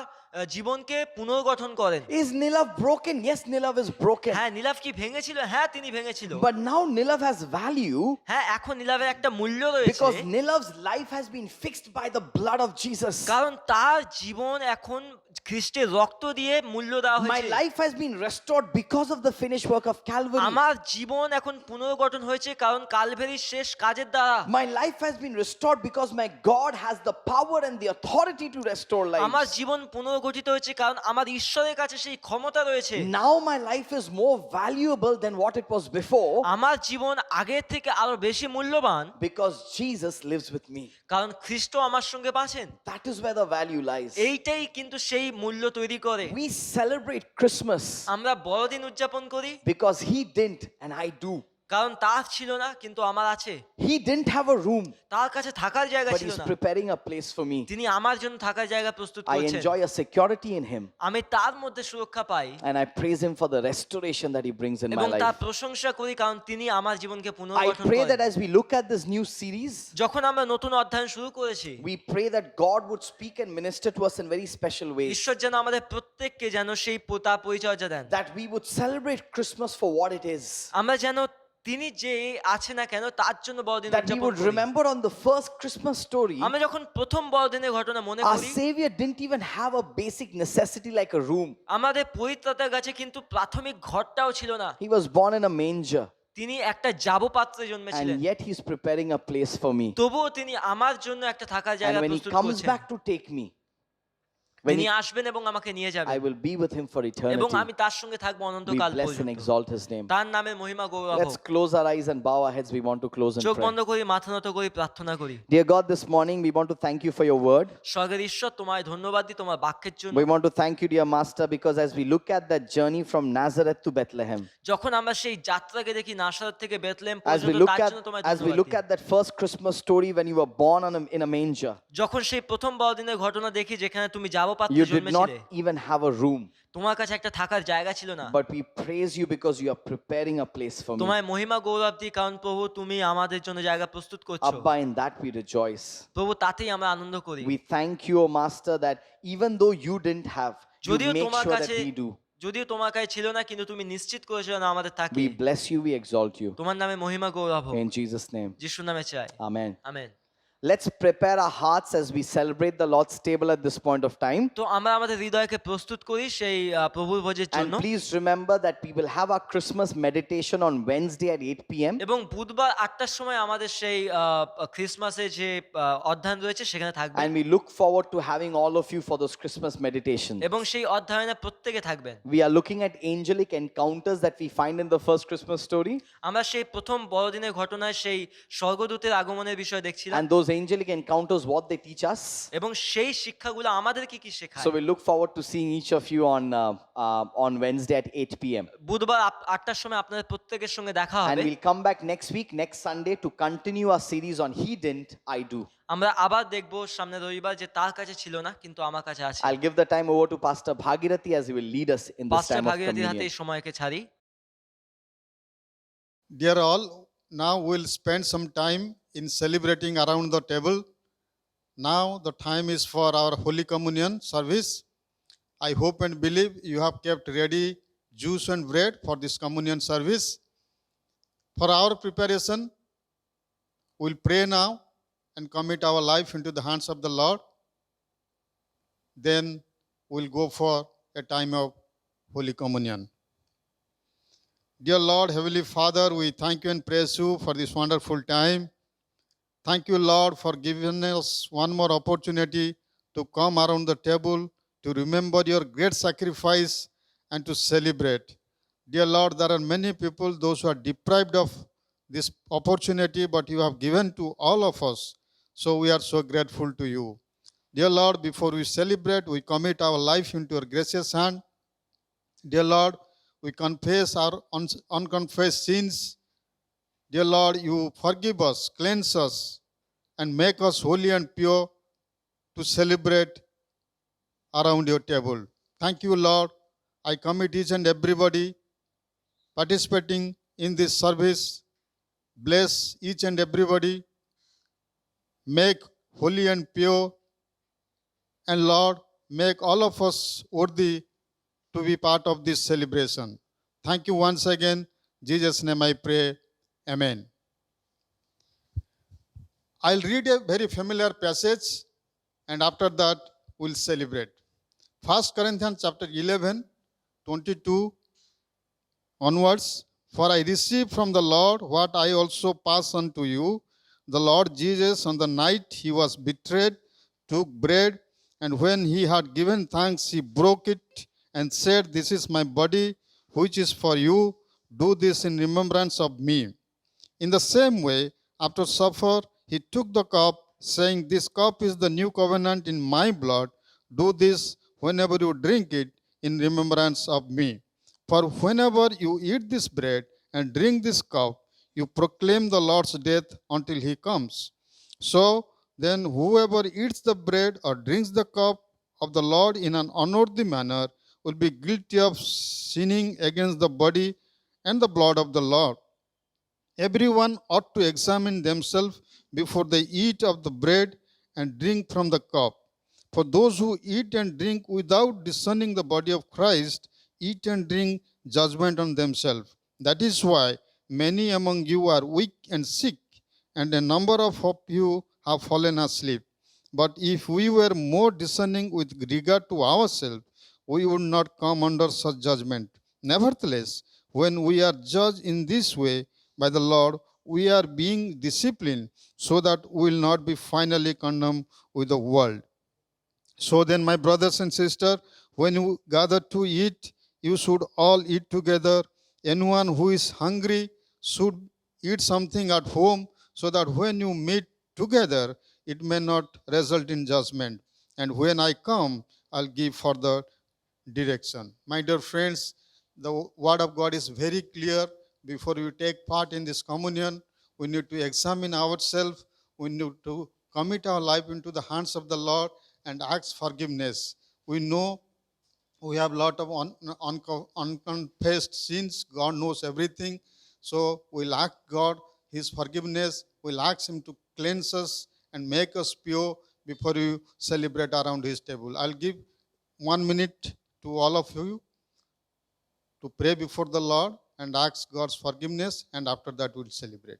জীবনকে পুনর্গঠন করেন। Is Nilav broken? Yes, Nilav is broken. হ্যাঁ, নীলাভ কি ভেঙেছিল? হ্যাঁ, তিনি ভেঙেছিল। But now Nilav has value হ্যাঁ, এখন নীলাভের একটা মূল্য রয়েছে because Nilav's life has been fixed by the blood of Jesus. কারণ তার জীবন এখন খ্রিস্টের রক্ত দিয়ে মূল্য দেওয়া My হয়েছে। life has been restored because of the finished work of Calvary. আমার জীবন এখন পুনর্গঠন হয়েছে কারণ কালভেরির শেষ কাজের দ্বারা। My life has been restored because my God has the power and the authority to restore আমার lives. জীবন পুনর্গঠিত হয়েছে কারণ আমার ঈশ্বরের কাছে সেই ক্ষমতা রয়েছে। Now my life is more valuable than what it was before আমার জীবন আগের থেকে আরো বেশি মূল্যবান because Jesus lives with me. কারণ খ্রিস্ট আমার সঙ্গে বাঁচেন। That is where the value lies. এইটাই কিন্তু সেই মূল্য তৈরি করে। We celebrate Christmas আমরা বড়দিন উদযাপন করি because He didn't and I do. কারণ তার ছিল না কিন্তু আমার আছে। He didn't have a room, তার কাছে থাকার জায়গা but ছিল he's না, preparing a place for me. তিনি আমার জন্য থাকার জায়গা প্রস্তুত I করছেন। enjoy a security in him, আমি তার মধ্যে সুরক্ষা পাই and I praise him for the restoration that he brings in my এবং তার life. প্রশংসা করি কারণ তিনি আমার জীবনকে I পুনর্গঠন pray that করেন। as we look at this new series, যখন আমরা নতুন অধ্যয়ন শুরু করেছি, we pray that God would speak and minister to us in very special ways, ঈশ্বর যেন আমাদের প্রত্যেককে যেন সেই তার পরিচর্যা দেন, that we would celebrate Christmas for what it is, আমরা যেন তিনি যে আছে না কেন তার জন্য বড়দিন that we উদযাপন would করি। remember on the first Christmas story, আমরা যখন প্রথম বড়দিনের ঘটনা মনে our করি, Savior didn't even have a basic necessity like a room. আমাদের পরিত্রাতার কাছে কিন্তু প্রাথমিক ঘরটাও ছিল না, He was born in a manger, তিনি একটা জাবপাত্রে and জন্মেছিলেন, yet he's preparing a place for me. তবুও তিনি আমার জন্য একটা থাকার জায়গা And when he প্রস্তুত comes করছেন। back to take me, when তিনি he, আসবেন এবং আমাকে নিয়ে I যাবেন will be with him for এবং eternity. আমি তার সঙ্গে থাকবো We অনন্তকাল bless and পর্যন্ত। exalt his name. তার নামে মহিমা গৌরব Let's হোক। close our eyes and bow our heads. We want to close in চোখ prayer. বন্ধ করি, মাথা নত করি, প্রার্থনা করি। Dear God, this morning we want to thank you for your word. স্বর্গের ঈশ্বর, তোমায় ধন্যবাদ দিই তোমার বাক্যের জন্য। We want to thank you, dear Master, because as we look at that journey from Nazareth to Bethlehem, যখন আমরা সেই যাত্রাকে দেখি নাসারত থেকে বেথলেহেম as we পর্যন্ত, look তার at জন্য তোমায় as we ধন্যবাদ look দিই। at that first Christmas story when you were born in a manger, যখন সেই প্রথম বড়দিনের ঘটনা দেখি যেখানে তুমি জাবপাত্রে you did not জন্মেছিলে, even have a room, তোমার কাছে একটা থাকার জায়গা ছিল না, but we praise you because you are preparing a place for me. তোমায় মহিমা গৌরব দিই কারণ প্রভু তুমি আমাদের জন্য জায়গা প্রস্তুত করছো। Abba, in that we rejoice. প্রভু তাতেই আমরা আনন্দ করি। We thank you, O Master, that even though you didn't have, you যদিও make তোমার sure that কাছে we do. যদিও তোমার কাছে ছিল না কিন্তু তুমি নিশ্চিত করেছো না আমাদের থাকে। We bless you, we exalt you. তোমার নামে মহিমা গৌরব হোক। In Jesus' name, যিশুর নামে চাই, amen. Amen. Let's prepare our hearts as we celebrate the Lord's table at this point of time. তো আমরা আমাদের হৃদয়কে প্রস্তুত করি সেই প্রভুর ভোজের And জন্য। please remember that we will have our Christmas meditation on Wednesday at 8 p.m. এবং বুধবার 8টার সময় আমাদের সেই ক্রিসমাসের যে অধ্যয়ন রয়েছে সেখানে থাকবে And we look forward to having all of you for those Christmas meditations. এবং সেই অধ্যয়নে প্রত্যেকে থাকবেন। We are looking at angelic encounters that we find in the first Christmas story. আমরা সেই প্রথম বড়দিনের ঘটনায় সেই স্বর্গদূতের আগমনের বিষয় দেখছিলাম And those angelic encounters, what they teach us. এবং সেই শিক্ষাগুলো আমাদেরকে কি শেখায়। So we look forward to seeing each of you on Wednesday at 8 p.m. বুধবার 8টার সময় আপনাদের প্রত্যেকের সঙ্গে দেখা And হবে। we'll come back next week, next Sunday, to continue our series on He Didn't, I Do. আমরা আবার দেখব সামনে রবিবার যে তার কাছে ছিল না কিন্তু আমার কাছে আছে। I'll give the time over to Pastor Bhagirathi as he will lead us in this পাস্টার time of ভাগীরথীর হাতে communion. এই সময়কে ছাড়ি। Dear all, now we'll spend some time in celebrating around the table. Now the time is for our Holy Communion service. I hope and believe you have kept ready juice and bread for this communion service. For our preparation, we'll pray now and commit our life into the hands of the Lord. Then we'll go for a time of Holy Communion. Dear Lord, Heavenly Father, we thank you and praise you for this wonderful time. Thank you, Lord, for giving us one more opportunity to come around the table, to remember your great sacrifice and to celebrate. Dear Lord, there are many people, those who are deprived of this opportunity, but you have given to all of us. So we are so grateful to you. Dear Lord, before we celebrate, we commit our life into your gracious hand. Dear Lord, we confess our unconfessed sins. Dear Lord, you forgive us, cleanse us, and make us holy and pure to celebrate around your table. Thank you, Lord. I commit each and everybody participating in this service. Bless each and everybody. Make holy and pure. And Lord, make all of us worthy to be part of this celebration. Thank you once again. In Jesus' name I pray. Amen. I'll read a very familiar passage and after that we'll celebrate. 1 Corinthians chapter 11, 22 onwards. For I received from the Lord what I also pass on to you. The Lord Jesus, on the night he was betrayed, took bread, and when he had given thanks, he broke it and said, "This is my body, which is for you. Do this in remembrance of me." In the same way, after supper, he took the cup, saying, "This cup is the new covenant in my blood. Do this whenever you drink it in remembrance of me. For whenever you eat this bread and drink this cup, you proclaim the Lord's death until he comes. So then, whoever eats the bread or drinks the cup of the Lord in an unworthy manner will be guilty of sinning against the body and the blood of the Lord. Everyone ought to examine themselves before they eat of the bread and drink from the cup. For those who eat and drink without discerning the body of Christ eat and drink judgment on themselves. That is why many among you are weak and sick, and a number of you have fallen asleep. But if we were more discerning with regard to ourselves, we would not come under such judgment. Nevertheless, when we are judged in this way by the Lord, we are being disciplined so that we will not be finally condemned with the world. So then, my brothers and sisters, when you gather to eat, you should all eat together. Anyone who is hungry should eat something at home, so that when you meet together, it may not result in judgment. And when I come, I'll give further direction. My dear friends, the word of God is very clear. Before we take part in this communion, we need to examine ourselves. We need to commit our life into the hands of the Lord and ask forgiveness. We know we have a lot of unconfessed sins. God knows everything. So we'll ask God his forgiveness. We'll ask him to cleanse us and make us pure before we celebrate around his table. I'll give 1 minute to all of you to pray before the Lord and ask God's forgiveness, and after that we'll celebrate.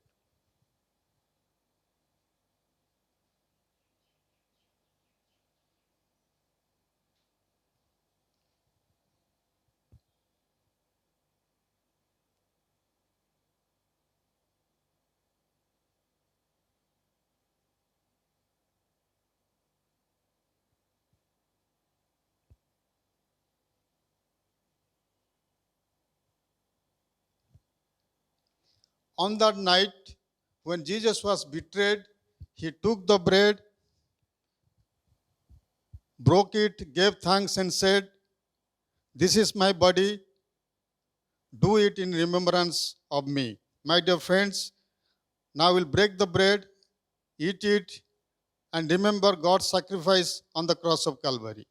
On that night, when Jesus was betrayed, he took the bread, broke it, gave thanks, and said, "This is my body. Do it in remembrance of me." My dear friends, now we'll break the bread, eat it, and remember God's sacrifice on the cross of Calvary.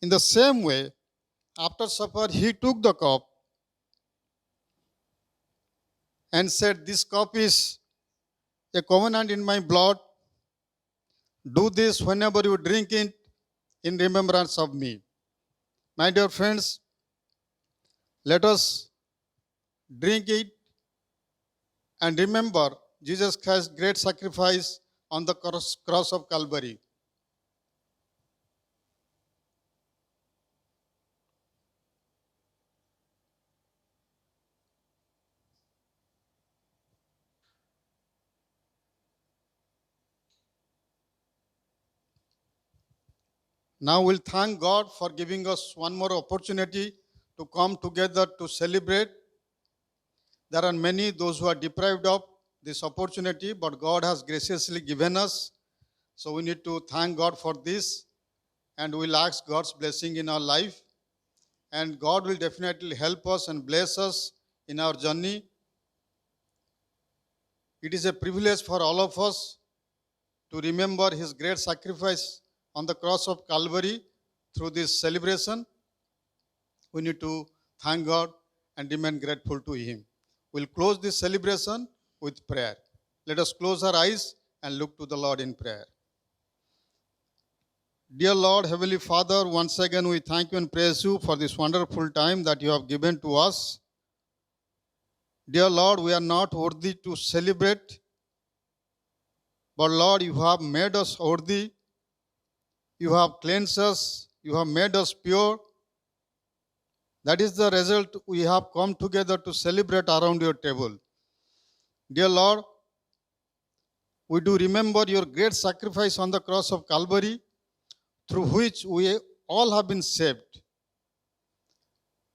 In the same way, after supper, he took the cup and said, "This cup is a covenant in my blood. Do this whenever you drink it in remembrance of me." My dear friends, let us drink it and remember Jesus Christ's great sacrifice on the cross of Calvary. Now we'll thank God for giving us one more opportunity to come together to celebrate. There are many those who are deprived of this opportunity, but God has graciously given us. So we need to thank God for this, and we'll ask God's blessing in our life. And God will definitely help us and bless us in our journey. It is a privilege for all of us to remember his great sacrifice on the cross of Calvary through this celebration. We need to thank God and remain grateful to him. We'll close this celebration with prayer. Let us close our eyes and look to the Lord in prayer. Dear Lord, Heavenly Father, once again we thank you and praise you for this wonderful time that you have given to us. Dear Lord, we are not worthy to celebrate, but Lord, you have made us worthy. You have cleansed us. You have made us pure. That is the result. We have come together to celebrate around your table. Dear Lord, we do remember your great sacrifice on the cross of Calvary, through which we all have been saved.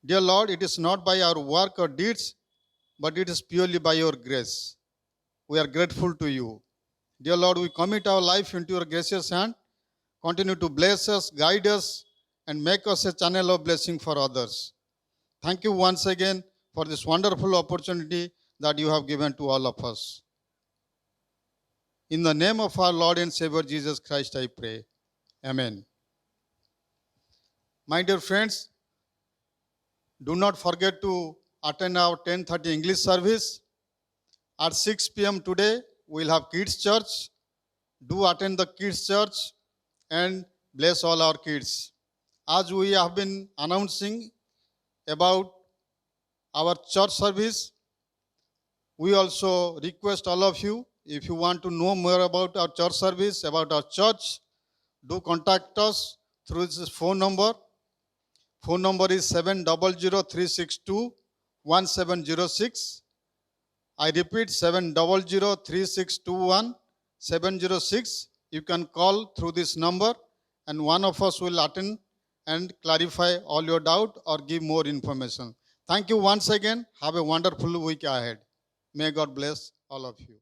Dear Lord, it is not by our work or deeds, but it is purely by your grace. We are grateful to you. Dear Lord, we commit our life into your gracious hand. Continue to bless us, guide us, and make us a channel of blessing for others. Thank you once again for this wonderful opportunity that you have given to all of us. In the name of our Lord and Savior Jesus Christ, I pray. Amen. My dear friends, do not forget to attend our 10:30 English service. At 6 p.m. today, we'll have kids church. Do attend the kids church and bless all our kids. As we have been announcing about our church service, we also request all of you, if you want to know more about our church service, about our church, do contact us through this phone number. Phone number is 700-362-1706. I repeat, 700-362-1706. You can call through this number and one of us will attend and clarify all your doubt or give more information. Thank you once again. Have a wonderful week ahead. May God bless all of you.